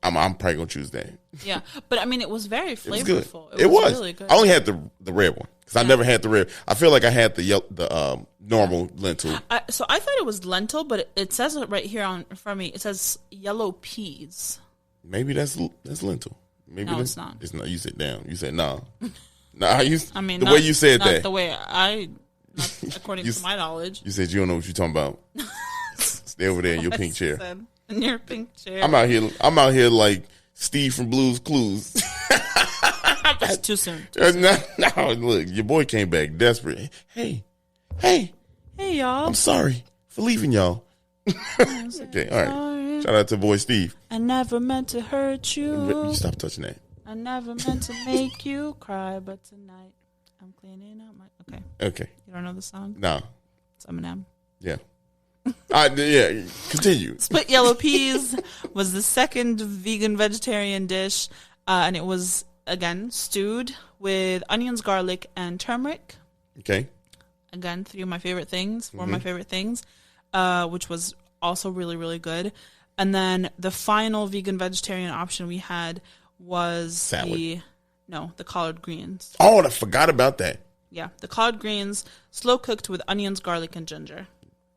probably gonna choose that. Yeah, but I mean, it was very flavorful. It was really good. I only had the red one because I never had the red. I feel like I had the normal lentil. So I thought it was lentil, but it says it right here in front of me. It says yellow peas. Maybe that's lentil. Maybe it's not. It's not. You said down. You said nah. The way you said that. The way according to my knowledge. You said you don't know what you're talking about. Stay over there in your pink chair. In your pink chair. I'm out here like Steve from Blue's Clues. It's too soon. No, look, your boy came back desperate. Hey, y'all. I'm sorry for leaving y'all. Okay, all right. Shout out to boy Steve. I never meant to hurt you. You stop touching that. I never meant to make you cry, but tonight I'm cleaning up my. Okay. You don't know the song? No. It's Eminem. Yeah. Yeah. Continue. Split yellow peas was the second vegan vegetarian dish, and it was again stewed with onions, garlic, and turmeric. Okay. Again, 4 of my favorite things, which was also really, really good. And then the final vegan vegetarian option we had was salad. The collard greens. Oh, I forgot about that. Yeah, the collard greens, slow cooked with onions, garlic, and ginger.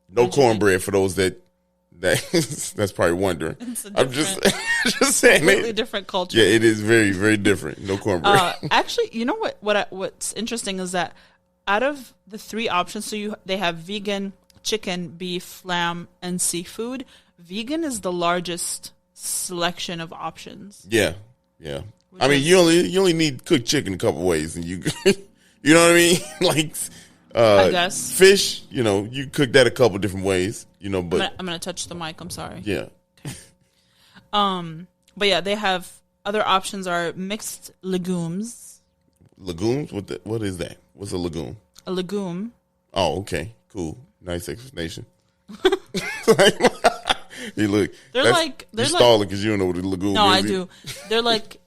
No cornbread for those that's probably wondering. I'm just saying, completely different culture. Yeah, it is very, very different. No cornbread. Actually, you know what's interesting is that out of the 3 options, so they have vegan chicken, beef, lamb, and seafood. Vegan is the largest selection of options. Yeah. I mean, you only need cooked chicken a couple ways, and you you know what I mean? Like, I guess fish. You cook that a couple different ways. But I'm gonna touch the mic. I'm sorry. Yeah. But yeah, they have other options are mixed legumes. Legumes? What is that? What's a legume? A legume. Oh, okay, cool, nice explanation. Hey, look, they're stalling because you don't know what a legume is. No, I do. They're like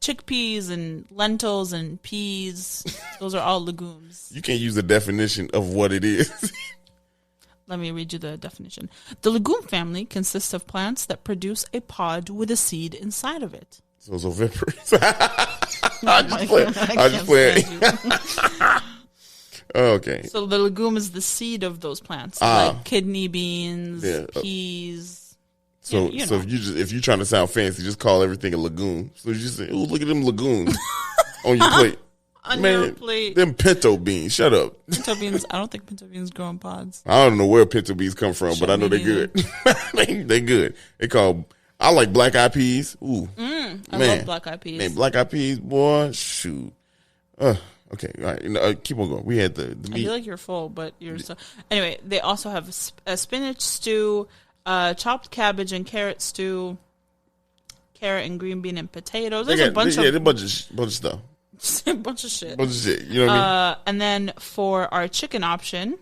chickpeas and lentils and peas. Those are all legumes. You can't use a definition of what it is. Let me read you the definition. The legume family consists of plants that produce a pod with a seed inside of it. So oviparous. I just play. Okay. So the legume is the seed of those plants, like kidney beans, peas. So if you're trying to sound fancy, just call everything a legume. So you just say, "Oh, look at them legumes on your plate." Your plate. Them pinto beans. Shut up. Pinto beans. I don't think pinto beans grow in pods. I don't know where pinto beans come from, but I know they're good. They good. I like black eyed peas. Ooh, I love black eyed peas. Man, black eyed peas, boy, shoot. Okay, all right. Keep on going. We had the meat. I feel like you're full, but you're so. Anyway, they also have a spinach stew, chopped cabbage and carrot stew, carrot and green bean and potatoes. There's a bunch of stuff. A bunch of shit. You know what I mean? And then for our chicken option,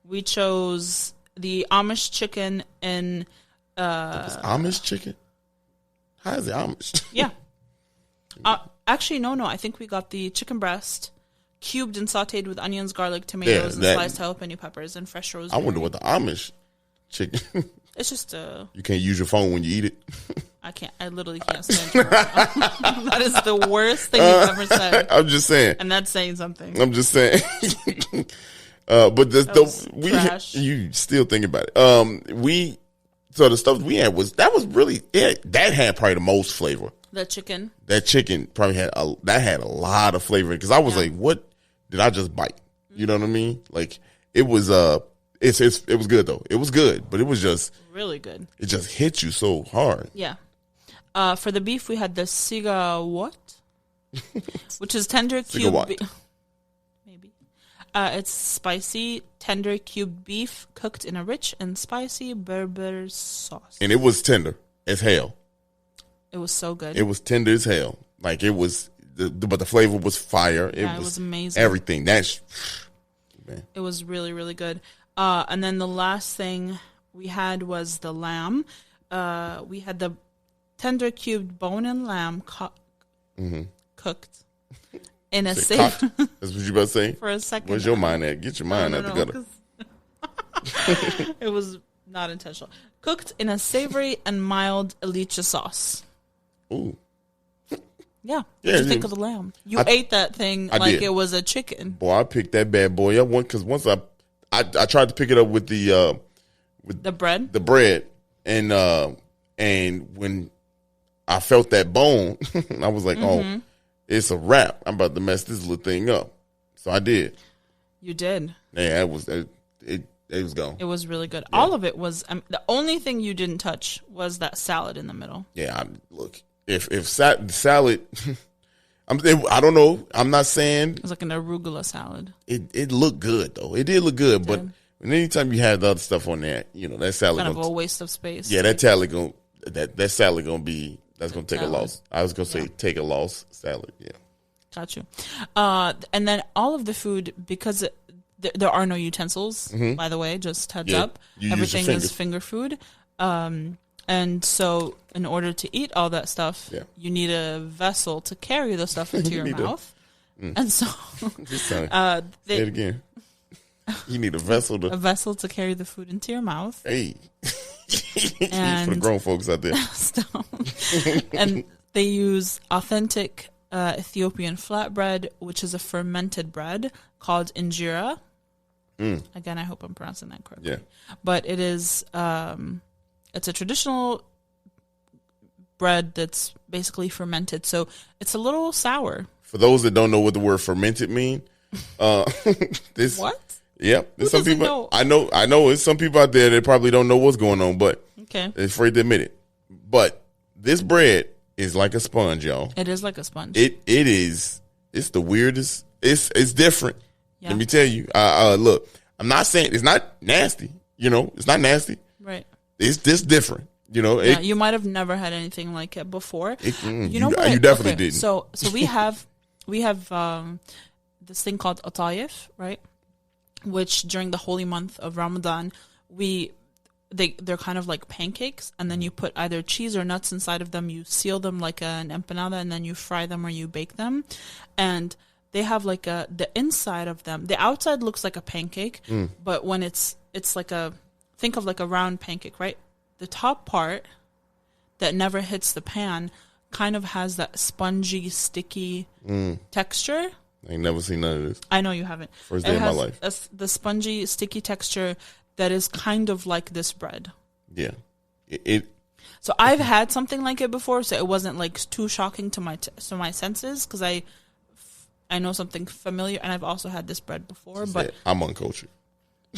we chose the Amish chicken in. Amish chicken? How is it Amish? Yeah. Actually, no. I think we got the chicken breast, cubed and sauteed with onions, garlic, tomatoes, and sliced jalapeno peppers and fresh rosemary. I wonder what the Amish chicken. It's just You can't use your phone when you eat it. I can't. I literally can't stand you. That is the worst thing you've ever said. I'm just saying. And that's saying something. I'm just saying. But you still think about it. So the stuff we had that had probably the most flavor. The chicken. That chicken probably had a lot of flavor because I was like, what did I just bite? You know what I mean? Like it was it was good though. It was good, but it was just really good. It just hit you so hard. Yeah. For the beef, we had the siga what, which is tender cubed beef. Maybe. It's spicy, tender cubed beef cooked in a rich and spicy Berber sauce. And it was tender as hell. It was so good. It was tender as hell. Like it was, but the flavor was fire. It was amazing. Everything. Man. It was really, really good. And then the last thing we had was the lamb. We had the tender cubed bone-in lamb cooked in a safe. That's what you about to say? For a second. Where's your mind at? Get your mind out the gutter. It was not intentional. Cooked in a savory and mild Alicia sauce. Ooh. Yeah. What did you think of the lamb? You ate that thing like it was a chicken. Boy, I picked that bad boy up because once I tried to pick it up with the bread. The bread. And when I felt that bone, I was like, oh, it's a wrap. I'm about to mess this little thing up. So I did. You did. Yeah, it was gone. It was really good. Yeah. All of it was. The only thing you didn't touch was that salad in the middle. Yeah, look, if salad, I don't know. I'm not saying it was like an arugula salad. It looked good though. It did look good, but anytime you have the other stuff on there, that salad kind of a waste of space. Yeah, that salad gonna be gonna take a loss. I was gonna say take a loss salad. Yeah, got you. And then all of the food because there are no utensils. By the way, just heads up. Everything is finger food. And so in order to eat all that stuff, you need a vessel to carry the stuff into your mouth. And so say it again. You need a vessel to carry the food into your mouth. Hey. And for the grown folks out there. And they use authentic Ethiopian flatbread, which is a fermented bread called injera. Again, I hope I'm pronouncing that correctly. Yeah. But it is it's a traditional bread that's basically fermented, so it's a little sour. For those that don't know what the word fermented mean, what? Yep. There's some doesn't people. know? I know. There's some people out there that probably don't know what's going on, but Okay. they're afraid to admit it. But this bread is like a sponge, y'all. It is like a sponge. It is. It's the weirdest. It's different. Yeah. Let me tell you. Look, I'm not saying it's not nasty. It's not nasty. Right. It's just different. Yeah, you might have never had anything like it before. You definitely didn't. So we have this thing called atayef, right? Which during the holy month of Ramadan, they're kind of like pancakes, and then you put either cheese or nuts inside of them. You seal them like an empanada, and then you fry them or you bake them. And they have like the inside of them. The outside looks like a pancake, but when it's like think of like a round pancake, right? The top part that never hits the pan kind of has that spongy, sticky texture. I ain't never seen none of this. I know you haven't. First day of my life. The spongy, sticky texture that is kind of like this bread. Yeah. So I've had something like it before, so it wasn't like too shocking to my senses, because I know something familiar, and I've also had this bread before. But I'm uncultured.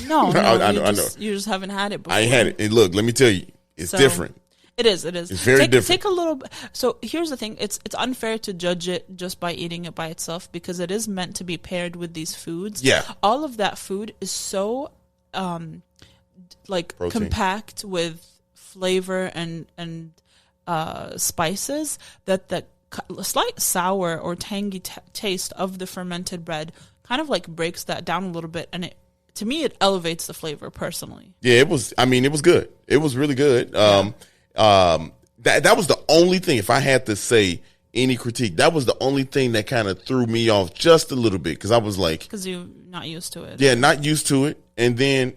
No, I know. You just haven't had it before. I ain't had it. And look, let me tell you, it's different. It is. It's very different. Take a little. So here's the thing: it's unfair to judge it just by eating it by itself, because it is meant to be paired with these foods. Yeah. All of that food is so, like Protein. compact with flavor and spices that the slight sour or tangy taste of the fermented bread kind of like breaks that down a little bit, and to me it elevates the flavor personally. Yeah, it was. I mean, it was good. It was really good. That was the only thing. If I had to say any critique, that was the only thing that kind of threw me off just a little bit, because I was like, because you're not used to it. Yeah, not used to it, and then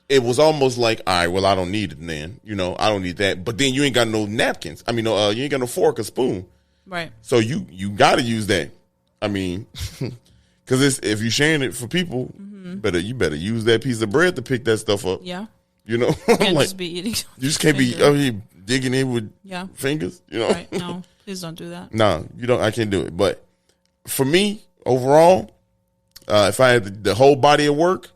it was almost like, all right, well, I don't need it then. I don't need that. But then you ain't got no napkins. I mean, you ain't got no fork or spoon. Right. So you got to use that. I mean, because if you're sharing it for people, you better use that piece of bread to pick that stuff up. Yeah. You can't like, just be eating. You just can't be digging in with fingers. Right. No, please don't do that. No, you don't. I can't do it. But for me, overall, if I had the whole body of work,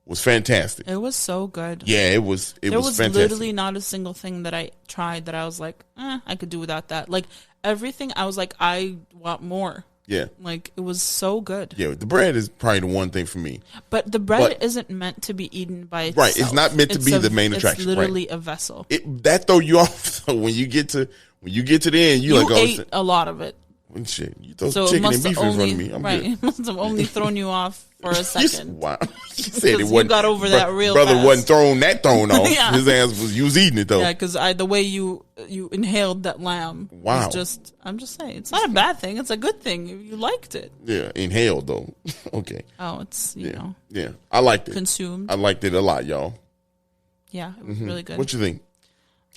was fantastic. It was so good. Yeah, it was. There was fantastic. Literally not a single thing that I tried that I was like, I could do without that. Like everything, I was like, I want more. Yeah. Like it was so good. Yeah, the bread is probably the one thing for me. But the bread isn't meant to be eaten by itself. Right, it's not meant to be the main attraction. It's literally a vessel. That throw you off. So when you get to the end, you like, ate a lot of it. Shit, you throw some chicken and beef in front of me. I'm good. It must have only thrown you off for a second. Wow. You said it wasn't. You got over that real brother fast. wasn't thrown off. Yeah. His ass was eating it though. Yeah, because the way you inhaled that lamb. Wow. I'm just saying, it's not a bad thing. It's a good thing. You liked it. Yeah, inhaled though. Okay. Oh, it's you know. Yeah, I liked it. Consumed. I liked it a lot, y'all. Yeah, it was really good. What you think?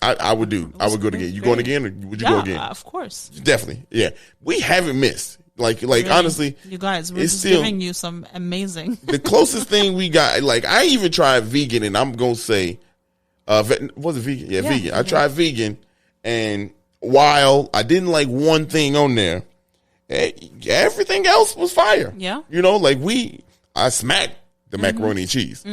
I would do. I would go again. You going again, or would you go again? Of course. Definitely. Yeah, we haven't missed. Like really? Honestly, you guys, we're just giving you some amazing. The closest thing we got, like I even tried vegan, and I'm gonna say, was it vegan? Yeah, vegan. I tried vegan, and while I didn't like one thing on there, everything else was fire. Yeah, like I smacked the macaroni and cheese.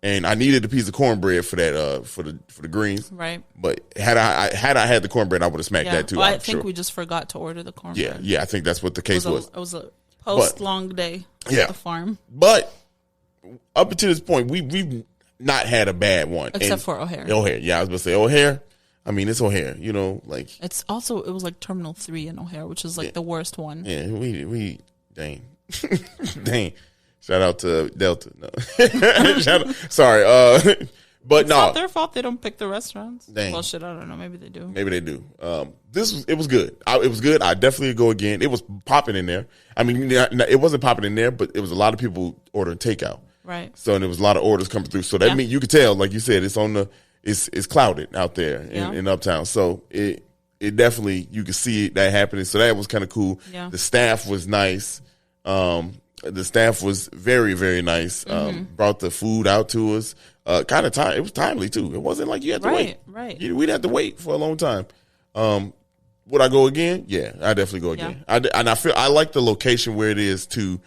And I needed a piece of cornbread for that, for the greens. Right. But had I had the cornbread, I would have smacked that too. Well, I think we just forgot to order the cornbread. Yeah, I think that's what the case was. It was a long day at the farm. But up until this point, we've not had a bad one. Except for O'Hare. O'Hare, yeah, I was going to say O'Hare. I mean, it's O'Hare, like. It was like Terminal 3 in O'Hare, which is like the worst one. Yeah, we dang. Dang. Shout out to Delta. No. Sorry. But no. It's not their fault they don't pick the restaurants. Dang. Well, shit, I don't know. Maybe they do. Maybe they do. It was good. It was good. I definitely go again. It was popping in there. I mean, it wasn't popping in there, but it was a lot of people ordering takeout. Right. So, and there was a lot of orders coming through. So that means you could tell, like you said, it's clouded out there in Uptown. So it definitely, you could see that happening. So that was kind of cool. Yeah. The staff was nice. The staff was very, very nice. Brought the food out to us. Kind of time. It was timely too. It wasn't like you had to wait. Right. We'd have to wait for a long time. Would I go again? Yeah, I definitely go again. Yeah. I feel I like the location where it is too.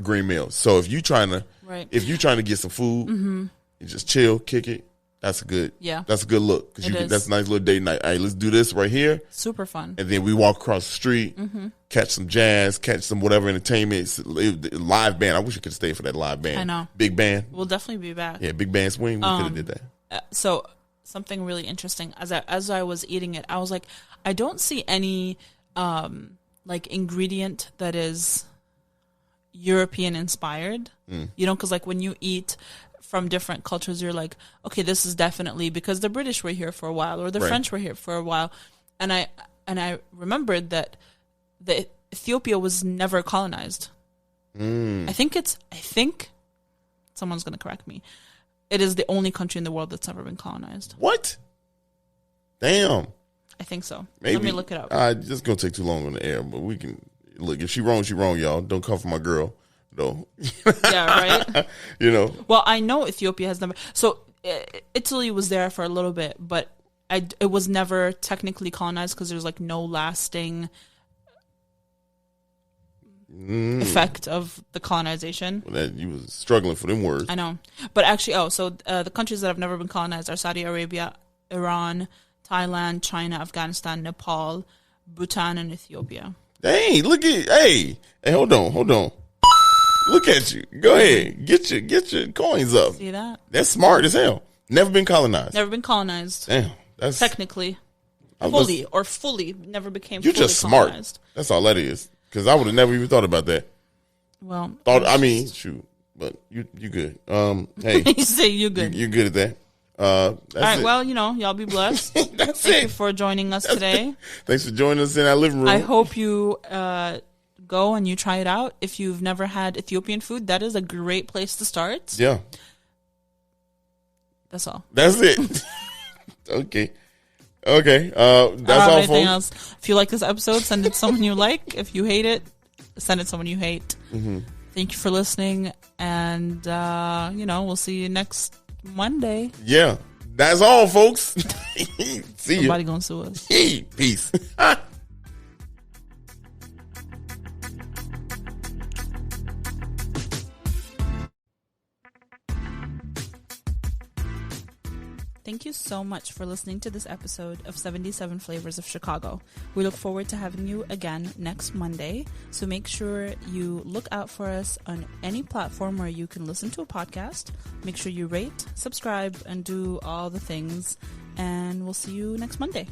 green meal. So if you trying to Right. if you trying to get some food, and just chill, kick it. That's a good look because that's a nice little date night. Hey, let's do this right here. Super fun. And then we walk across the street, catch some jazz, catch some whatever entertainment, live band. I wish I could stay for that live band. I know. Big band. We'll definitely be back. Yeah, big band swing. We could have did that. So something really interesting as I was eating it, I was like, I don't see any like ingredient that is European inspired. You know, because like when you eat from different cultures, you're like, okay, this is definitely because the British were here for a while or the French were here for a while. And I remembered that the Ethiopia was never colonized. I think someone's going to correct me. It is the only country in the world that's ever been colonized. What? Damn. I think so. Maybe. Let me look it up. It's going to take too long on the air, but we can look. If she wrong, y'all. Don't come for my girl. No. Yeah, right? You know. Well, I know Ethiopia has never... So, Italy was there for a little bit, but it was never technically colonized because there's, like, no lasting effect of the colonization. Well, that you was struggling for them words. I know. But actually, the countries that have never been colonized are Saudi Arabia, Iran, Thailand, China, Afghanistan, Nepal, Bhutan, and Ethiopia. Hey, look at... Hey, hold on. Look at you. Go ahead. Get your coins up. See that? That's smart as hell. Never been colonized. Never been colonized. Damn. That's technically. Fully never became You're fully just smart. colonized. That's all that is. Because I would have never even thought about that. Well. Shoot. But you good. Hey. You say you good. You're good at that. All right. It. Well, y'all be blessed. That's Thank it. you for joining us today. Thanks for joining us in our living room. I hope you go and you try it out. If you've never had Ethiopian food, that is a great place to start. Yeah. That's all. That's it. Okay. That's all, folks. Else. If you like this episode, send it to someone you like. If you hate it, send it to someone you hate. Thank you for listening. And, we'll see you next Monday. Yeah. That's all, folks. See you. Somebody gonna sue us. Peace. Thank you so much for listening to this episode of 77 Flavors of Chicago. We look forward to having you again next Monday. So make sure you look out for us on any platform where you can listen to a podcast. Make sure you rate, subscribe, and do all the things. And we'll see you next Monday.